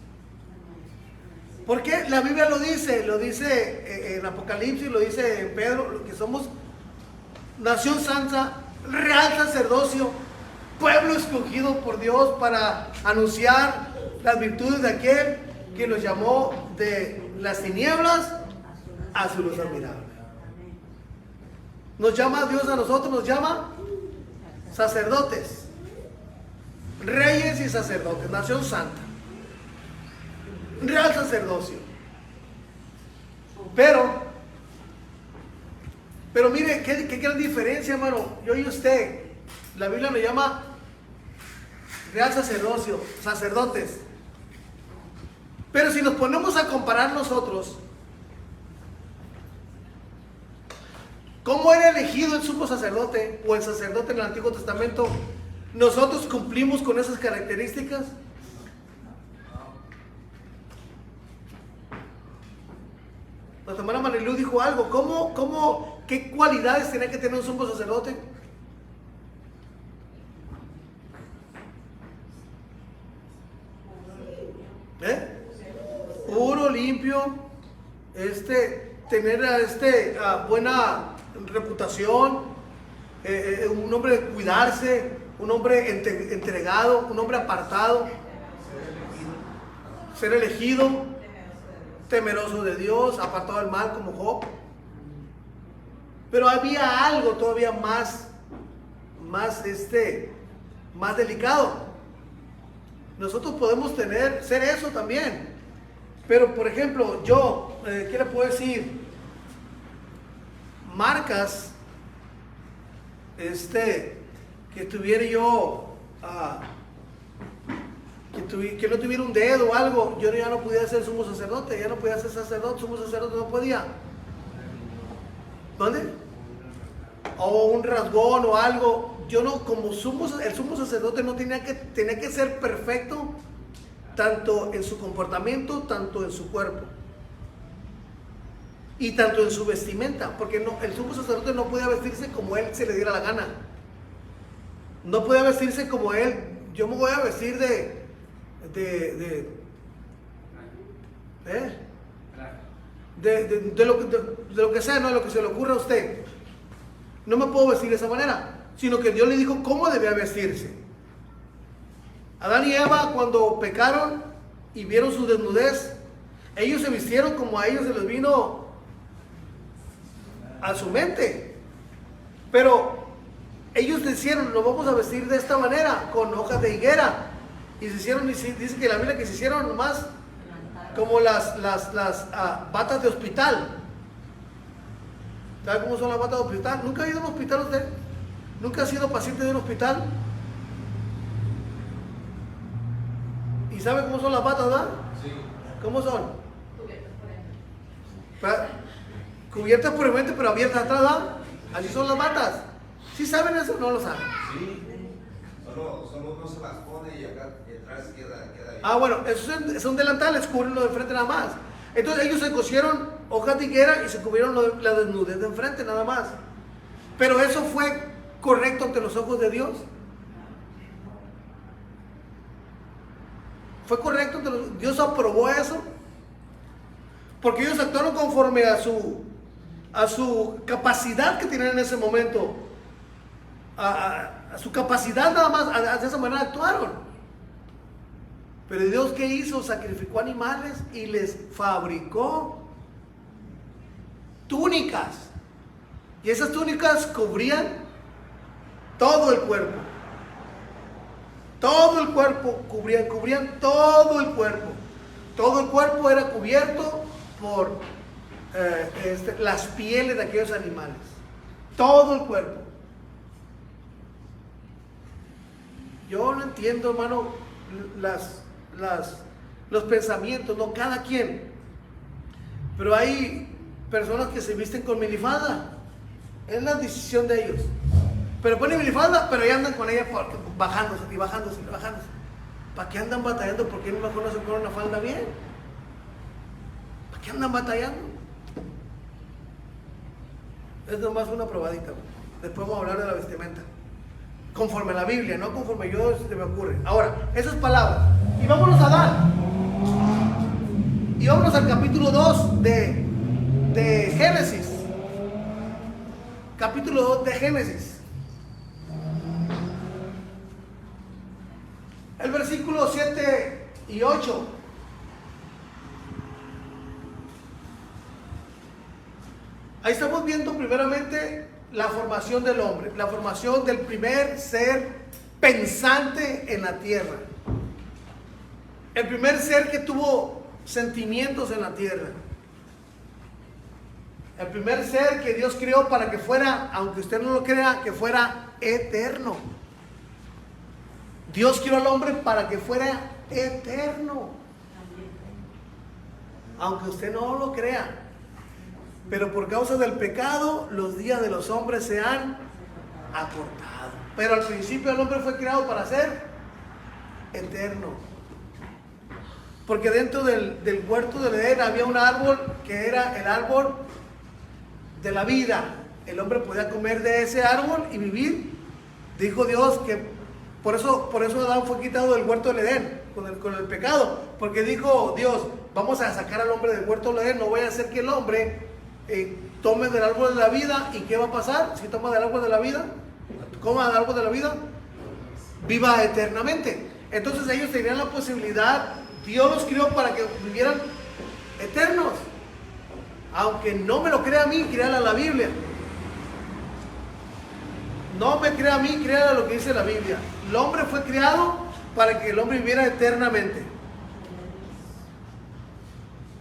¿Por qué? La Biblia lo dice en Apocalipsis, lo dice en Pedro, que somos nación santa, real sacerdocio, pueblo escogido por Dios para anunciar las virtudes de aquel que los llamó de las tinieblas a su luz admirable. Nos llama Dios a nosotros, nos llama sacerdotes, reyes y sacerdotes, nación santa, real sacerdocio. Pero mire, qué gran diferencia, hermano. Yo y usted, la Biblia nos llama real sacerdocio, sacerdotes. Pero si nos ponemos a comparar nosotros, ¿cómo era elegido el sumo sacerdote o el sacerdote en el Antiguo Testamento? ¿Nosotros cumplimos con esas características? La hermana Marilú dijo algo. ¿Qué cualidades tenía que tener un sumo sacerdote? Puro, limpio, tener buena reputación, un hombre de cuidarse, un hombre entregado, un hombre apartado, ser elegido, temeroso de Dios, apartado del mal como Job. Pero había algo todavía más delicado. Nosotros podemos ser eso también. Pero por ejemplo, yo, ¿qué le puedo decir? Marcas, que tuviera yo, que no tuviera un dedo o algo, yo ya no podía ser sumo sacerdote, ya no podía ser sacerdote, sumo sacerdote no podía. ¿Dónde? O un rasgón o algo. Yo no, como el sumo sacerdote no tenía que ser perfecto, tanto en su comportamiento, tanto en su cuerpo y tanto en su vestimenta, porque el sumo sacerdote no podía vestirse como él se le diera la gana. No podía vestirse como él. Yo me voy a vestir de lo que sea, no de lo que se le ocurra a usted. No me puedo vestir de esa manera, sino que Dios le dijo cómo debía vestirse. Adán y Eva, cuando pecaron y vieron su desnudez, ellos se vistieron como a ellos se les vino a su mente. Pero ellos decían, nos vamos a vestir de esta manera, con hojas de higuera. Y se hicieron, dice que la Biblia que se hicieron nomás como las batas de hospital. ¿Sabe cómo son las batas de hospital? ¿Nunca ha ido a un hospital usted? ¿Nunca ha sido paciente de un hospital? ¿Y sabe cómo son las batas, verdad? Sí. ¿Cómo son? Cubiertas por el frente, pero abiertas atrás, ¿verdad? Así son las batas. ¿Sí saben eso o no lo saben? Sí. Solo uno se las pone y acá atrás queda bien. Ah, bueno, esos son delantales, cubren lo de frente nada más. Entonces ellos se cosieron hojas de higuera y se cubrieron la desnudez de enfrente nada más. Pero eso fue correcto ante los ojos de Dios. Fue correcto ante Dios aprobó eso. Porque ellos actuaron conforme a su capacidad que tenían en ese momento. A su capacidad nada más, de esa manera actuaron. Pero Dios, ¿qué hizo? Sacrificó animales y les fabricó túnicas. Y esas túnicas cubrían todo el cuerpo. Todo el cuerpo, cubrían todo el cuerpo. Todo el cuerpo era cubierto por las pieles de aquellos animales. Todo el cuerpo. Yo no entiendo, hermano, los pensamientos, no cada quien. Pero hay personas que se visten con minifalda. Es la decisión de ellos. Pero ponen minifalda, pero ya andan con ella bajándose y bajándose y bajándose. ¿Para qué andan batallando? ¿Por qué mejor no se ponen una falda bien? ¿Para qué andan batallando? Es nomás una probadita. Después vamos a hablar de la vestimenta. Conforme a la Biblia, no conforme yo se me ocurre. Ahora, esas palabras. Y vámonos a Adán. Y vámonos al capítulo 2 de Génesis. Capítulo 2 de Génesis. El versículo 7 y 8. Ahí estamos viendo primeramente la formación del hombre, la formación del primer ser pensante en la tierra. El primer ser que tuvo sentimientos en la tierra. El primer ser que Dios creó para que fuera, aunque usted no lo crea, que fuera eterno. Dios creó al hombre para que fuera eterno. Aunque usted no lo crea. Pero por causa del pecado, los días de los hombres se han acortado. Pero al principio el hombre fue creado para ser eterno. Porque dentro del huerto del Edén había un árbol que era el árbol de la vida. El hombre podía comer de ese árbol y vivir. Dijo Dios que por eso Adán fue quitado del huerto del Edén con el pecado. Porque dijo Dios, vamos a sacar al hombre del huerto del Edén. No voy a hacer que el hombre tome del árbol de la vida. ¿Y qué va a pasar si toma del árbol de la vida? Coma del árbol de la vida, viva eternamente. Entonces ellos tenían la posibilidad. Dios los creó para que vivieran eternos. Aunque no me lo crea a mí, créala a la Biblia. No me crea a mí, créala a lo que dice la Biblia. El hombre fue creado para que el hombre viviera eternamente,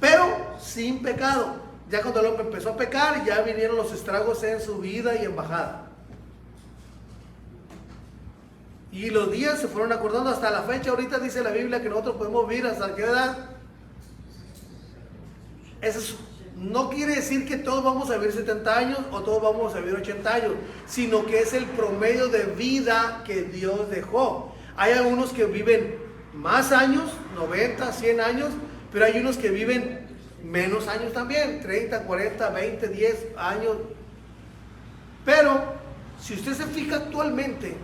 pero sin pecado. Ya cuando el hombre empezó a pecar, ya vinieron los estragos en su vida y en bajada. Y los días se fueron acordando hasta la fecha. Ahorita dice la Biblia que nosotros podemos vivir hasta qué edad. Eso no quiere decir que todos vamos a vivir 70 años o todos vamos a vivir 80 años, sino que es el promedio de vida que Dios dejó. Hay algunos que viven más años, 90, 100 años, pero hay unos que viven menos años también, 30, 40, 20, 10 años. Pero si usted se fija actualmente,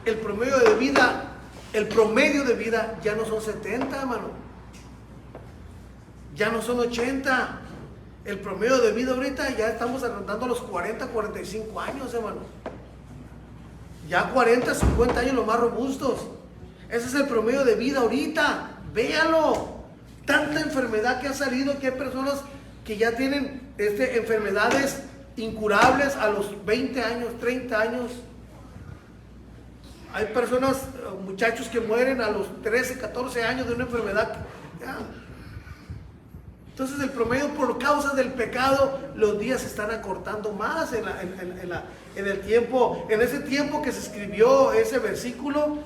el promedio de vida ya no son 70, hermano. Ya no son 80. El promedio de vida ahorita ya estamos rondando los 40, 45 años, hermano. Ya 40, 50 años los más robustos. Ese es el promedio de vida ahorita. Véalo. Tanta enfermedad que ha salido, que hay personas que ya tienen enfermedades incurables a los 20 años, 30 años. Hay personas, muchachos que mueren a los 13, 14 años de una enfermedad. Ya. Entonces el promedio, por causa del pecado, los días se están acortando más en el tiempo. En ese tiempo que se escribió ese versículo,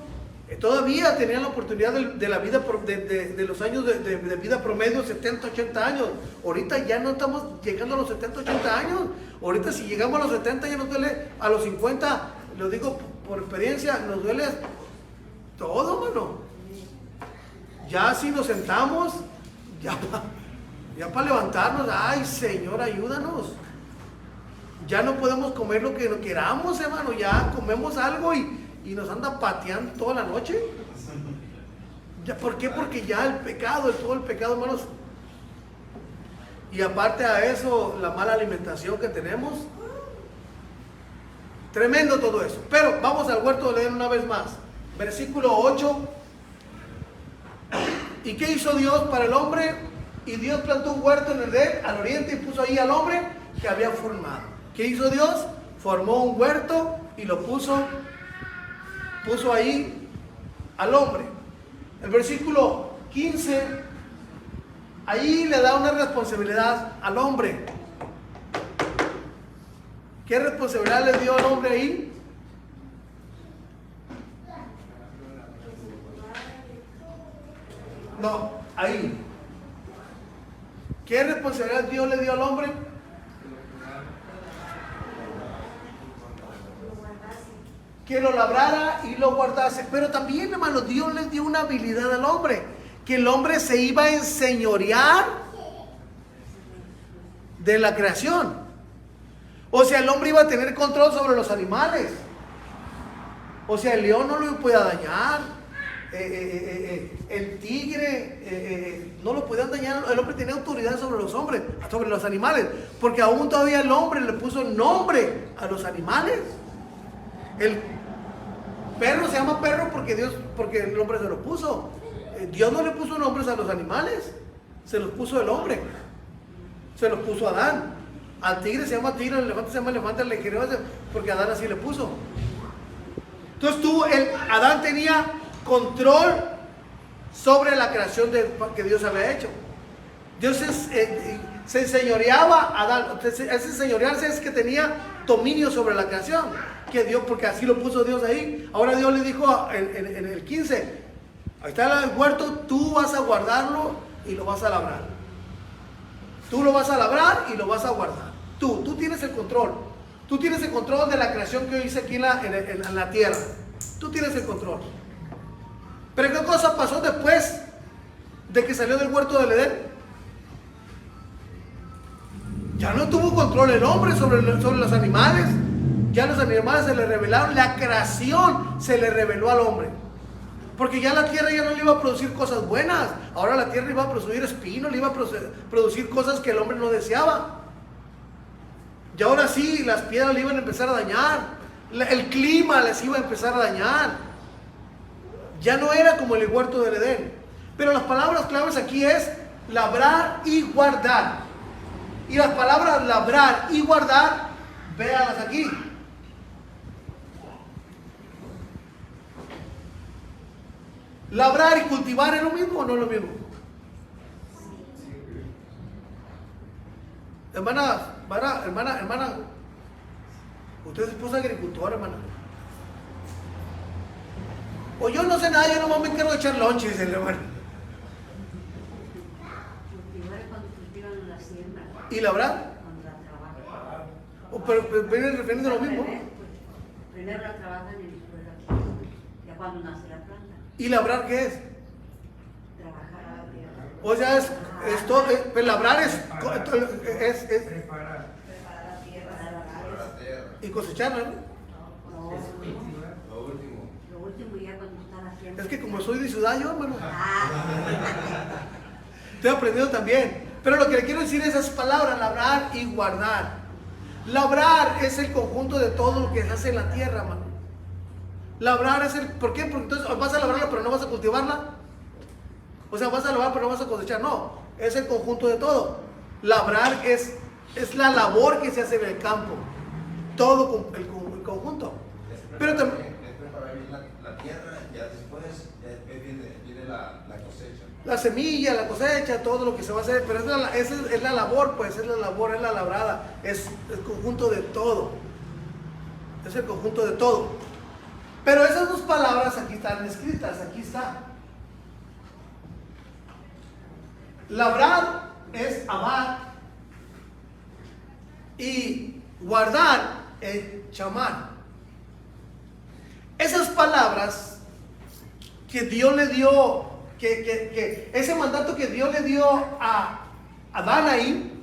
todavía tenían la oportunidad de la vida, de los años de vida promedio, 70, 80 años. Ahorita ya no estamos llegando a los 70, 80 años. Ahorita si llegamos a los 70 ya nos duele, a los 50, lo digo por experiencia, nos duele todo, mano. Ya si nos sentamos, ya para levantarnos, ay Señor, ayúdanos. Ya no podemos comer lo que queramos, hermano. Ya comemos algo y nos anda pateando toda la noche. ¿Ya? ¿Por qué? Porque ya el pecado, todo el pecado, hermanos. Y aparte a eso, la mala alimentación que tenemos. Tremendo todo eso. Pero vamos al huerto de Edén una vez más. Versículo 8. ¿Y qué hizo Dios para el hombre? Y Dios plantó un huerto en Edén, al oriente, y puso ahí al hombre que había formado. ¿Qué hizo Dios? Formó un huerto y lo puso ahí al hombre. El versículo 15, ahí le da una responsabilidad al hombre. ¿Qué responsabilidad le dio al hombre ahí? No, ahí. ¿Qué responsabilidad Dios le dio al hombre? Que lo labrara y lo guardase. Pero también, hermano, Dios le dio una habilidad al hombre, que el hombre se iba a enseñorear de la creación. O sea, el hombre iba a tener control sobre los animales. O sea, el león no lo podía dañar. El tigre no lo podían dañar. El hombre tenía autoridad sobre los hombres, sobre los animales, porque aún todavía el hombre le puso nombre a los animales. El perro se llama perro porque el hombre se lo puso. Dios no le puso nombres a los animales, se los puso el hombre, se los puso Adán. Al tigre se llama tigre, al elefante se llama elefante, al legenero porque Adán así le puso. Entonces Adán tenía control sobre la creación que Dios había hecho. Dios se enseñoreaba a Adán. Ese enseñorearse es que tenía dominio sobre la creación, que Dios, porque así lo puso Dios ahí. Ahora Dios le dijo en el 15, ahí está el huerto, tú vas a guardarlo y lo vas a labrar. Tú lo vas a labrar y lo vas a guardar. Tú tienes el control. Tú tienes el control de la creación que yo hice aquí en la tierra. Tú tienes el control. Pero ¿qué cosa pasó después de que salió del huerto del Edén? Ya no tuvo control el hombre sobre los animales. Ya los animales se le revelaron. La creación se le reveló al hombre. Porque ya la tierra ya no le iba a producir cosas buenas. Ahora la tierra iba a producir espinos, le iba a producir cosas que el hombre no deseaba. Y ahora sí, las piedras le iban a empezar a dañar. El clima les iba a empezar a dañar. Ya no era como el huerto del Edén. Pero las palabras claves aquí es labrar y guardar. Y las palabras labrar y guardar, véanlas aquí. ¿Labrar y cultivar es lo mismo o no es lo mismo? Hermana, usted es esposa agricultora, hermana. O yo no sé nada, yo nomás me encargo de echar lonche, dice el hermano. Cultivar es cuando cultivan la siembra. ¿Y labrar? Cuando la trabajan. Pero viene refiriendo a lo mismo. Primero la trabajan y después la cultivan. Ya cuando nace la planta. ¿Y labrar qué es? Trabajar la tierra. O sea, pues labrar es Preparar la tierra. Para la tierra. y cosechar, ¿no? No, Lo último. lo último ya cuando está la siembra. Es que como soy de ciudad yo, hermano, Ah, estoy aprendiendo también. Pero lo que le quiero decir es esas palabras, labrar y guardar. Labrar es el conjunto de todo lo que se hace en la tierra, hermano. Labrar es ¿por qué? Porque entonces vas a labrarla pero no vas a cultivarla. O sea, vas a labrar pero no vas a cosechar. No, es el conjunto de todo. Labrar es la labor que se hace en el campo. Todo el conjunto. Pero también Es preparar el la tierra, ya después viene la cosecha. La semilla, la cosecha, todo lo que se va a hacer, pero esa es la labor, pues, es la labor, es la labrada, es el conjunto de todo. Es el conjunto de todo. Pero esas dos palabras aquí están escritas, aquí está. Labrar es amar y guardar es chamar. Esas palabras que Dios le dio, que ese mandato que Dios le dio a Adán ahí,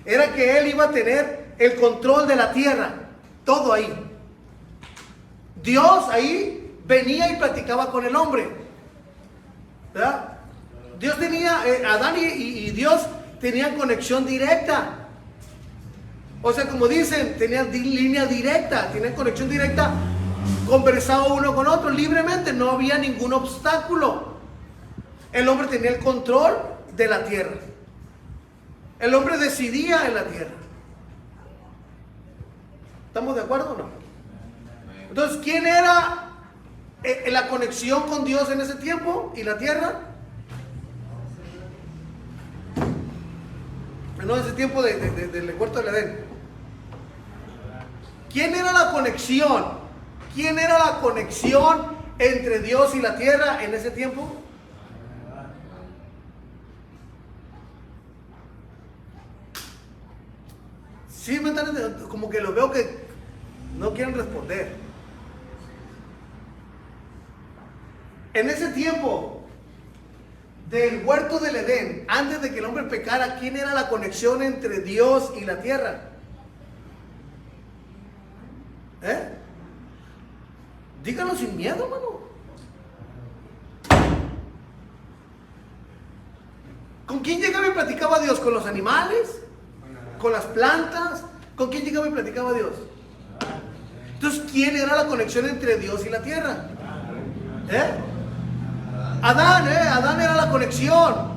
era que él iba a tener el control de la tierra, todo ahí. Dios ahí venía y platicaba con el hombre, ¿verdad? Dios tenía, Adán y Dios tenían conexión directa. O sea, como dicen, tenían línea directa, tenían conexión directa, conversaban uno con otro libremente, no había ningún obstáculo. El hombre tenía el control de la tierra. El hombre decidía en la tierra. ¿Estamos de acuerdo o no? Entonces, ¿quién era la conexión con Dios en ese tiempo y la tierra? No, ese tiempo del huerto del Edén. ¿Quién era la conexión? ¿Quién era la conexión entre Dios y la tierra en ese tiempo? Sí, me están, como que lo veo que no quieren responder. En ese tiempo del huerto del Edén, antes de que el hombre pecara, ¿quién era la conexión entre Dios y la tierra? Díganlo sin miedo, hermano. ¿Con quién llegaba y platicaba Dios? ¿Con los animales? ¿Con las plantas? ¿Con quién llegaba y platicaba Dios? Entonces, ¿quién era la conexión entre Dios y la tierra? Adán era la conexión.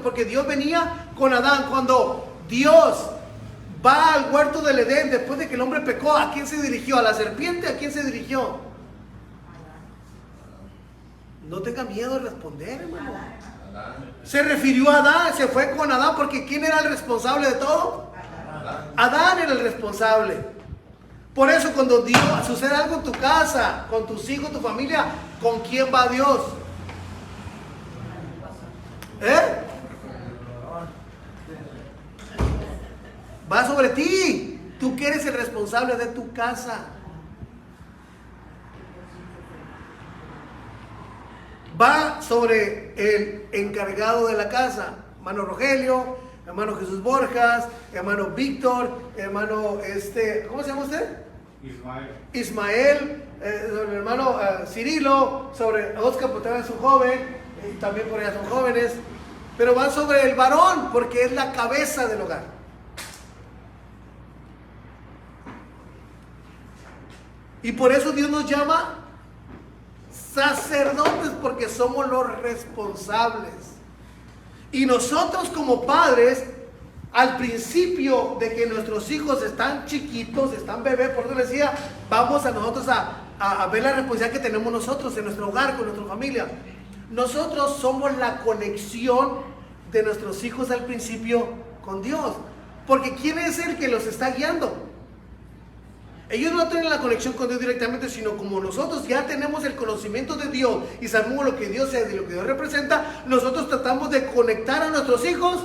Porque Dios venía con Adán. Cuando Dios va al huerto del Edén, después de que el hombre pecó, ¿a quién se dirigió? ¿A la serpiente? ¿A quién se dirigió? No tenga miedo de responder, hermano. Se refirió a Adán, se fue con Adán, porque ¿quién era el responsable de todo? Adán era el responsable. Por eso cuando Dios sucede algo en tu casa, con tus hijos, tu familia, ¿con quién va Dios? Va sobre ti. Tú que eres el responsable de tu casa. Va sobre el encargado de la casa, hermano Rogelio, hermano Jesús Borjas, hermano Víctor, hermano ¿cómo se llama usted? Ismael, sobre el hermano Cirilo, sobre Oscar, porque también es un joven, y también por allá son jóvenes, pero van sobre el varón, porque es la cabeza del hogar. Y por eso Dios nos llama sacerdotes, porque somos los responsables. Y nosotros como padres, al principio de que nuestros hijos están chiquitos, están bebés, por eso les decía, vamos a nosotros a ver la responsabilidad que tenemos nosotros en nuestro hogar, con nuestra familia. Nosotros somos la conexión de nuestros hijos al principio con Dios. Porque ¿quién es el que los está guiando? Ellos no tienen la conexión con Dios directamente, sino como nosotros ya tenemos el conocimiento de Dios y sabemos lo que Dios es y lo que Dios representa, nosotros tratamos de conectar a nuestros hijos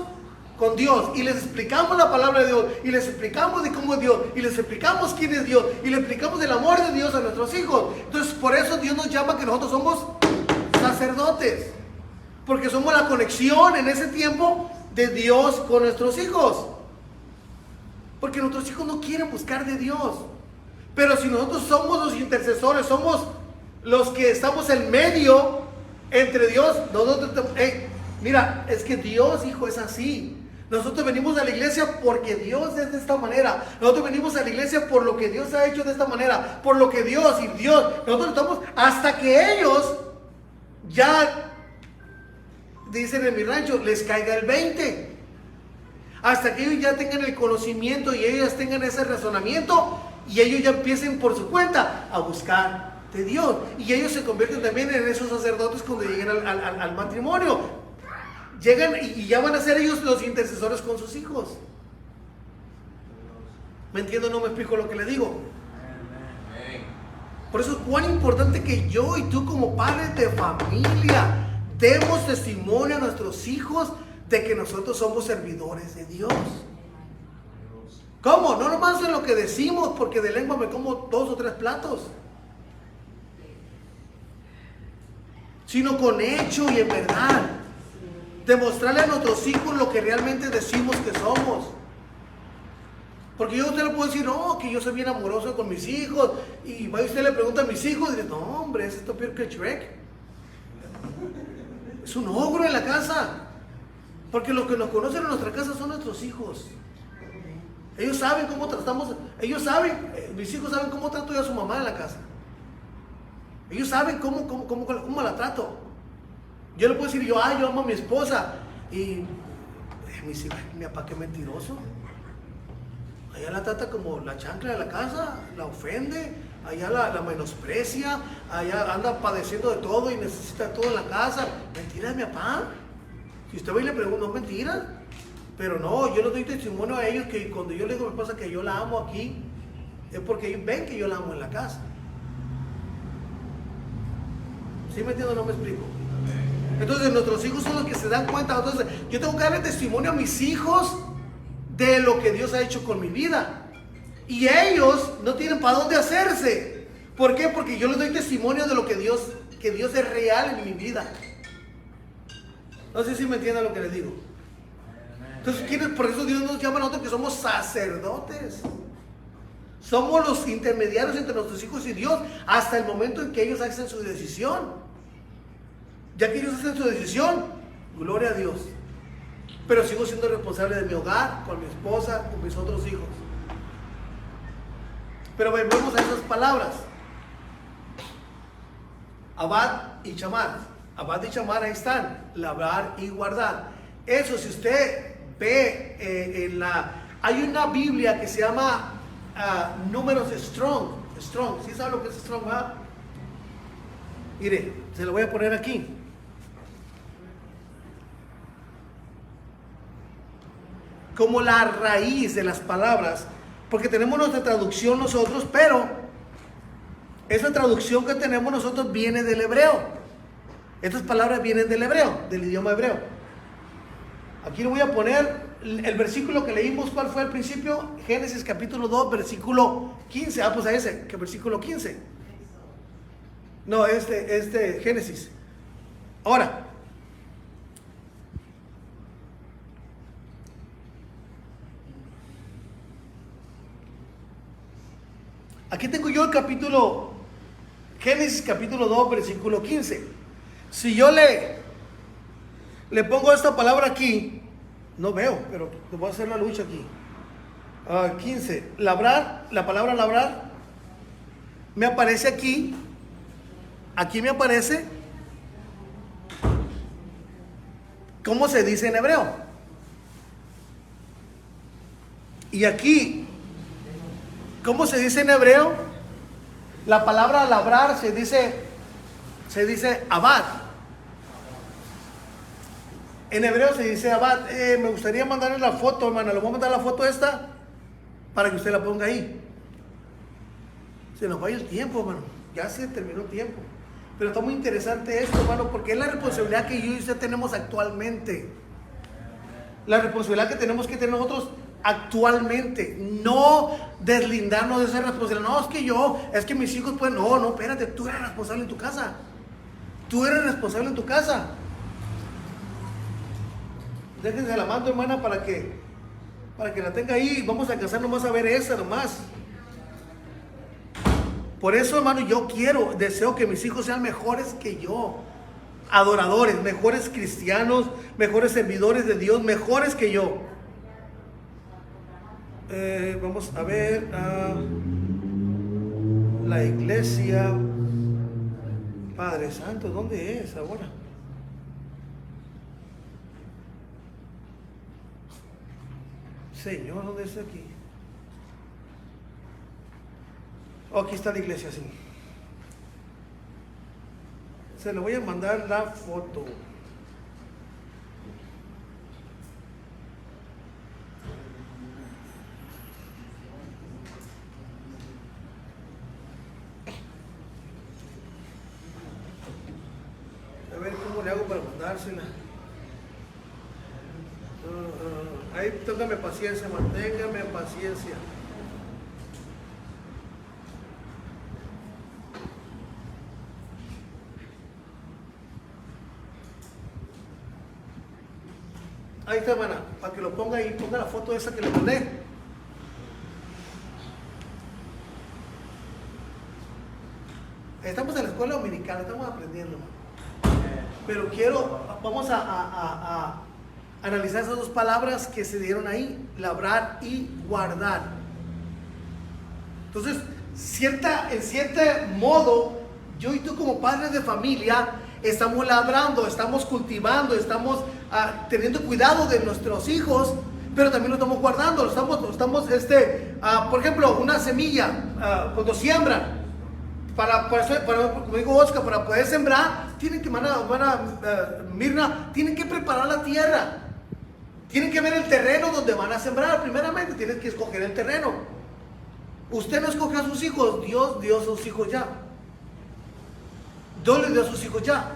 con Dios y les explicamos la palabra de Dios y les explicamos de cómo es Dios y les explicamos quién es Dios y les explicamos el amor de Dios a nuestros hijos. Entonces, por eso Dios nos llama que nosotros somos sacerdotes, porque somos la conexión en ese tiempo de Dios con nuestros hijos, porque nuestros hijos no quieren buscar de Dios. Pero si nosotros somos los intercesores, somos los que estamos en medio entre Dios, nosotros, mira, es que Dios, hijo, es así. Nosotros venimos a la iglesia porque Dios es de esta manera. Nosotros venimos a la iglesia por lo que Dios ha hecho de esta manera. Por lo que Dios y Dios, nosotros estamos hasta que ellos ya, dicen en mi rancho, les caiga el 20. Hasta que ellos ya tengan el conocimiento y ellos tengan ese razonamiento. Y ellos ya empiecen por su cuenta a buscar de Dios. Y ellos se convierten también en esos sacerdotes cuando lleguen al matrimonio. Llegan y ya van a ser ellos los intercesores con sus hijos. ¿Me entiendo? No me explico lo que le digo. Por eso es cuán importante que yo y tú como padres de familia demos testimonio a nuestros hijos de que nosotros somos servidores de Dios. ¿Cómo? No nomás en lo que decimos, porque de lengua me como 2 o 3 platos, sino con hecho y en verdad. Demostrarle a nuestros hijos lo que realmente decimos que somos. Porque yo a usted le puedo decir, no, que yo soy bien amoroso con mis hijos. Y va y usted le pregunta a mis hijos y dice, no, hombre, es esto peor que Shrek. Es un ogro en la casa. Porque los que nos conocen en nuestra casa son nuestros hijos. Ellos saben cómo tratamos, ellos saben, mis hijos saben cómo trato yo a su mamá en la casa. Ellos saben cómo la trato. Yo le puedo decir, yo amo a mi esposa. Y mis hijos, mi papá, qué mentiroso. Allá la trata como la chancla de la casa, la ofende, allá la menosprecia, allá anda padeciendo de todo y necesita todo en la casa. Mentira de mi papá. Si usted va y le pregunta, no es mentira. Pero no, yo les doy testimonio a ellos que cuando yo le digo a mi esposa que yo la amo aquí, es porque ellos ven que yo la amo en la casa. ¿Sí me entiendo? No me explico. Entonces nuestros hijos son los que se dan cuenta. Entonces yo tengo que darle testimonio a mis hijos de lo que Dios ha hecho con mi vida. Y ellos no tienen para dónde hacerse. ¿Por qué? Porque yo les doy testimonio de lo que Dios es real en mi vida. No sé si me entienden lo que les digo. Entonces, por eso Dios nos llama a nosotros que somos sacerdotes. Somos los intermediarios entre nuestros hijos y Dios hasta el momento en que ellos hacen su decisión. Ya que ellos hacen su decisión, gloria a Dios. Pero sigo siendo responsable de mi hogar, con mi esposa, con mis otros hijos. Pero volvemos a esas palabras. Abad y chamar. Abad y chamar, ahí están. Labrar y guardar. Eso, si usted ve hay una Biblia que se llama Números Strong. Strong. ¿Sí sabe lo que es Strong, verdad? Mire, se lo voy a poner aquí. Como la raíz de las palabras, porque tenemos nuestra traducción nosotros, pero esa traducción que tenemos nosotros viene del hebreo. Estas palabras vienen del hebreo, del idioma hebreo. Aquí le voy a poner el versículo que leímos. ¿Cuál fue al principio? Génesis capítulo 2, versículo 15. Pues a ese, que versículo 15. No, Génesis. Ahora, aquí tengo yo el capítulo, Génesis capítulo 2, versículo 15. Si yo le pongo esta palabra aquí, no veo, pero te voy a hacer la lucha aquí. 15, labrar, la palabra labrar, me aparece aquí me aparece, ¿cómo se dice en hebreo? Y aquí, ¿cómo se dice en hebreo? La palabra labrar se dice abad. En hebreo se dice abad. Me gustaría mandarle la foto, hermana. Le voy a mandar la foto esta para que usted la ponga ahí. Se nos vaya el tiempo, hermano. Ya se terminó el tiempo. Pero está muy interesante esto, hermano, porque es la responsabilidad que yo y usted tenemos actualmente. La responsabilidad que tenemos que tener nosotros actualmente. No deslindarnos de esa responsabilidad. No, es que mis hijos pueden. No, espérate, tú eres responsable en tu casa. Tú eres responsable en tu casa. Déjense la mano, hermana, para que la tenga ahí. Vamos a alcanzar nomás a ver esa nomás. Por eso, hermano, deseo que mis hijos sean mejores que yo. Adoradores, mejores cristianos, mejores servidores de Dios, mejores que yo. Vamos a ver la iglesia. Padre Santo, ¿dónde es ahora? Señor, ¿dónde está aquí? Oh, aquí está la iglesia, sí. Se le voy a mandar la foto. A ver cómo le hago para mandársela. Ahí téngame paciencia, manténgame paciencia. Ahí está, hermana, para que lo ponga ahí, ponga la foto esa que le mandé. Estamos en la escuela dominical, estamos aprendiendo. Pero vamos a analizar esas dos palabras que se dieron ahí, labrar y guardar. Entonces, en cierto modo, yo y tú como padres de familia, estamos labrando, estamos cultivando, estamos teniendo cuidado de nuestros hijos, pero también lo estamos guardando, por ejemplo, una semilla, cuando siembran, como digo Oscar, para poder sembrar, Mirna, tienen que preparar la tierra, tienen que ver el terreno donde van a sembrar. Primeramente, tienen que escoger el terreno. Usted no escoge a sus hijos, Dios dio a sus hijos ya. Dios les dio a sus hijos ya.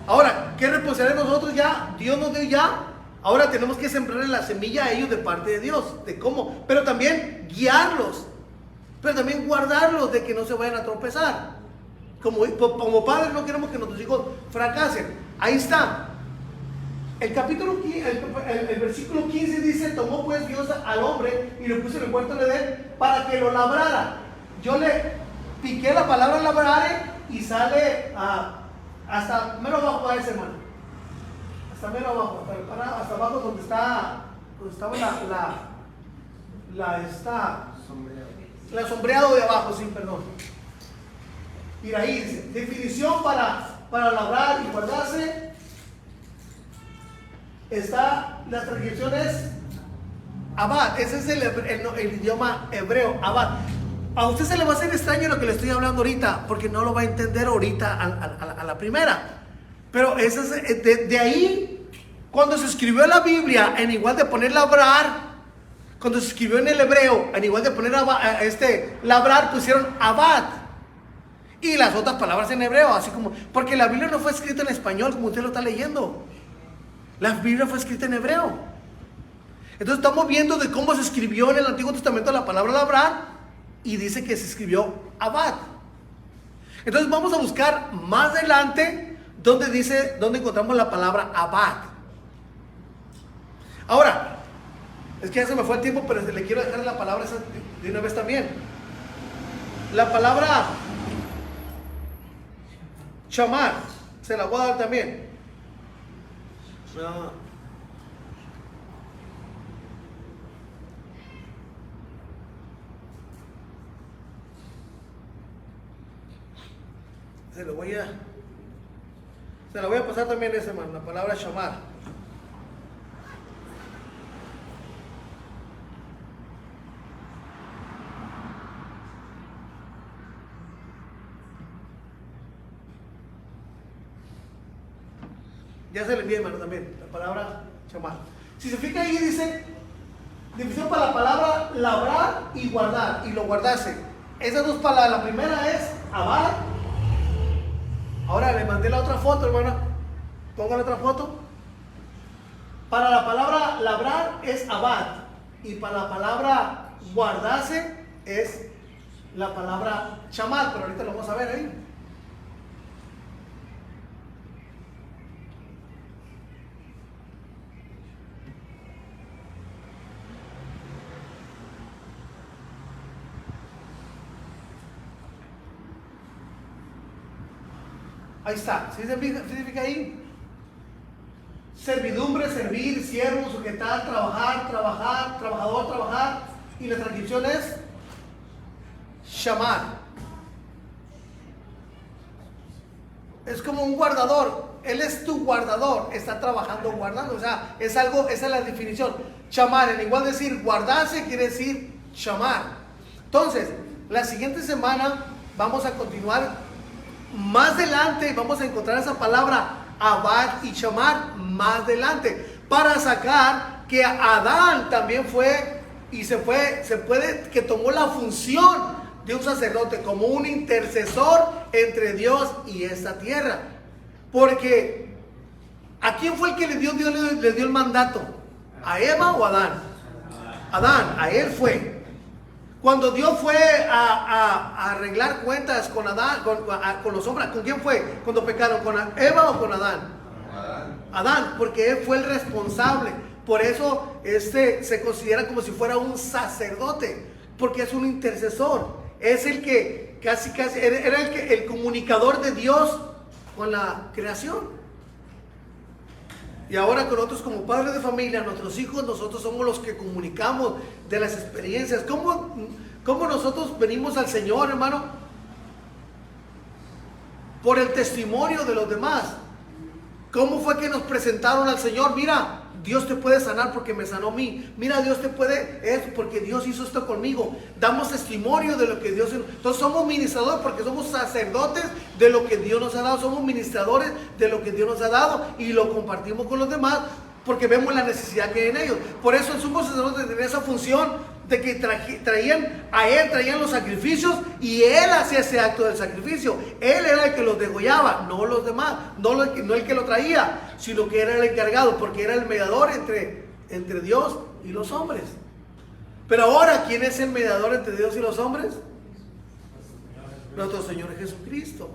Ahora, ¿qué responsabilidad nosotros ya? Dios nos dio ya. Ahora tenemos que sembrarle la semilla a ellos de parte de Dios. ¿De cómo? Pero también guiarlos. Pero también guardarlos de que no se vayan a tropezar. Como padres no queremos que nuestros hijos fracasen. Ahí está. El versículo 15 dice: tomó pues Dios al hombre y lo puso en el huerto de Edén para que lo labrara. Yo le piqué la palabra labrar y sale hasta mero abajo a ese, hermano. Hasta mero abajo, hasta abajo donde estaba la sombreado de abajo, sí, perdón. Mira ahí dice, definición para labrar y guardarse. La transcripción es abad. Ese es el idioma hebreo, abad. A usted se le va a hacer extraño lo que le estoy hablando ahorita, porque no lo va a entender ahorita a la primera. Pero de ahí, cuando se escribió la Biblia, en igual de poner labrar, cuando se escribió en el hebreo, en igual de poner labrar, pusieron abad. Y las otras palabras en hebreo, así como, porque la Biblia no fue escrita en español como usted lo está leyendo. La Biblia fue escrita en hebreo. Entonces estamos viendo de cómo se escribió en el Antiguo Testamento la palabra labrar. Y dice que se escribió abad. Entonces vamos a buscar más adelante donde encontramos la palabra abad. Ahora, es que ya se me fue el tiempo, pero le quiero dejar la palabra esa de una vez también. La palabra chamar, se la voy a dar también. Se la voy a pasar también esa, hermano, la palabra chamar. Ya se le envía, hermano, también la palabra chamar. Si se fija ahí dice definición para la palabra labrar y guardar, y lo guardase. Esas dos palabras, la primera es abad. Ahora le mandé la otra foto, hermana. Ponga la otra foto. Para la palabra labrar es abad. Y para la palabra guardarse es la palabra chamar. Pero ahorita lo vamos a ver ahí. Ahí está, ¿sí se significa ahí? Servidumbre, servir, siervo, sujetar, trabajar, trabajador, trabajar. Y la transcripción es chamar. Es como un guardador. Él es tu guardador, está trabajando guardando. O sea, esa es la definición. Chamar, en igual decir guardarse, quiere decir chamar. Entonces, la siguiente semana vamos a continuar más adelante vamos a encontrar esa palabra Abad y Shamar más adelante, para sacar que Adán también fue y se puede que tomó la función de un sacerdote como un intercesor entre Dios y esta tierra. Porque ¿a quién fue el que Dios le dio el mandato? ¿A Eva o a Adán? Adán, a él fue. Cuando Dios fue a arreglar cuentas con Adán, con los hombres, ¿con quién fue? Cuando pecaron, ¿con Eva o con Adán? Adán, porque él fue el responsable. Por eso se considera como si fuera un sacerdote, porque es un intercesor. Es el que casi era el comunicador de Dios con la creación. Y ahora con nosotros como padres de familia, nuestros hijos, nosotros somos los que comunicamos de las experiencias. ¿Cómo nosotros venimos al Señor, hermano? Por el testimonio de los demás. ¿Cómo fue que nos presentaron al Señor? Mira, Dios te puede sanar porque me sanó a mí. Mira, Dios te puede esto porque Dios hizo esto conmigo. Damos testimonio de lo que Dios hizo. Entonces somos ministradores porque somos sacerdotes de lo que Dios nos ha dado. Somos ministradores de lo que Dios nos ha dado y lo compartimos con los demás porque vemos la necesidad que hay en ellos. Por eso el sumo sacerdote tenía esa función de que traían los sacrificios y él hacía ese acto del sacrificio. Él era el que los degollaba, no los demás, no el que lo traía, sino que era el encargado, porque era el mediador entre Dios y los hombres. Pero ahora, ¿quién es el mediador entre Dios y los hombres? Nuestro Señor Jesucristo.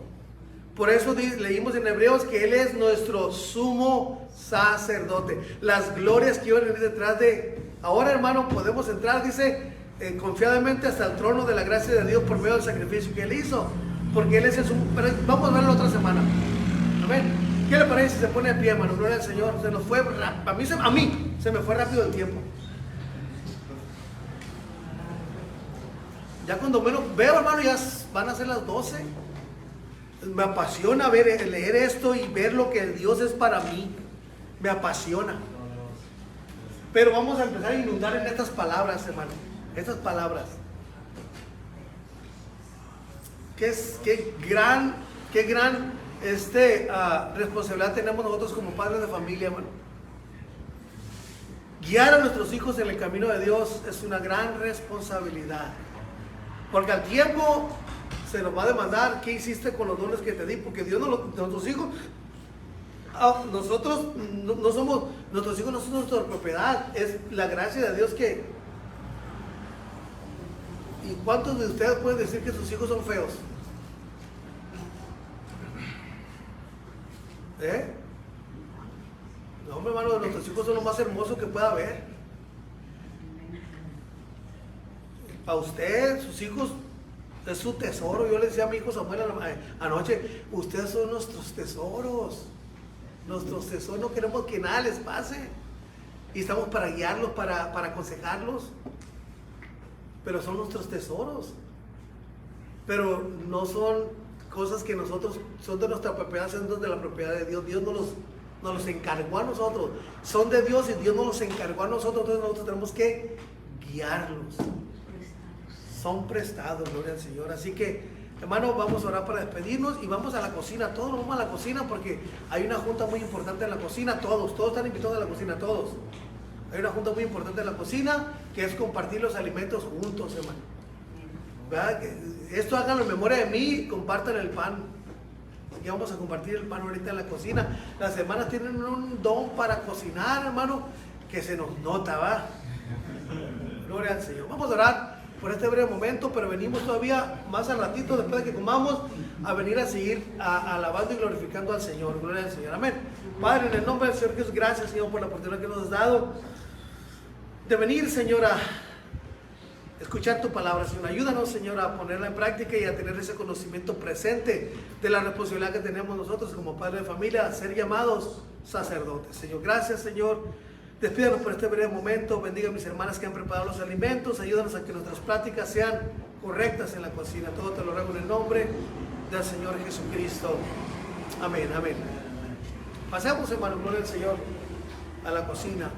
Por eso leímos en Hebreos que Él es nuestro sumo sacerdote. Las glorias que iban a venir detrás de... Ahora, hermano, podemos entrar, dice, confiadamente hasta el trono de la gracia de Dios por medio del sacrificio que Él hizo. Porque Él es el sumo... Pero vamos a verlo otra semana. Amén. ¿Qué le parece si se pone de pie, hermano? Gloria al Señor. Se nos fue rápido. A mí se me fue rápido el tiempo. Ya cuando menos veo, hermano, ya van a ser las 12. Me apasiona leer esto y ver lo que Dios es para mí. Me apasiona. Pero vamos a empezar a inundar en estas palabras, hermano. Estas palabras. Qué gran responsabilidad tenemos nosotros como padres de familia, hermano. Guiar a nuestros hijos en el camino de Dios es una gran responsabilidad. Porque al tiempo se nos va a demandar qué hiciste con los dones que te di, porque Dios nuestros hijos, nosotros no somos, nuestros hijos no son nuestra propiedad, es la gracia de Dios que... ¿Y cuántos de ustedes pueden decir que sus hijos son feos? No, hombre, hermano, nuestros hijos son lo más hermoso que pueda haber. Para usted, sus hijos es su tesoro. Yo le decía a mi hijo Samuel anoche, ustedes son nuestros tesoros. Nuestros tesoros, no queremos que nada les pase. Y estamos para guiarlos, para aconsejarlos. Pero son nuestros tesoros. Pero no son cosas que nosotros, son de nuestra propiedad, son de la propiedad de Dios. Dios nos los encargó a nosotros. Son de Dios y Dios nos los encargó a nosotros. Entonces nosotros tenemos que guiarlos. Son prestados, gloria al Señor. Así que, hermano, vamos a orar para despedirnos y vamos a la cocina. Todos nos vamos a la cocina porque hay una junta muy importante en la cocina. Todos están invitados a la cocina, todos. Hay una junta muy importante en la cocina que es compartir los alimentos juntos, hermano. ¿Verdad? Esto háganlo en memoria de mí, compartan el pan. Aquí vamos a compartir el pan ahorita en la cocina. Las hermanas tienen un don para cocinar, hermano, que se nos nota, ¿va? Gloria al Señor. Vamos a orar por este breve momento, pero venimos todavía más al ratito, después de que comamos, a venir a seguir alabando y glorificando al Señor. Gloria al Señor. Amén. Padre, en el nombre del Señor Jesús, gracias, Señor, por la oportunidad que nos has dado de venir, Señor, a escuchar tu palabra, Señor. Ayúdanos, Señor, a ponerla en práctica y a tener ese conocimiento presente de la responsabilidad que tenemos nosotros como padres de familia, a ser llamados sacerdotes. Señor, gracias, Señor. Despídanos por este breve momento. Bendiga a mis hermanas que han preparado los alimentos. Ayúdanos a que nuestras pláticas sean correctas en la cocina. Todo te lo ruego en el nombre del Señor Jesucristo. Amén, amén. Pasemos, hermano, gloria al Señor, a la cocina.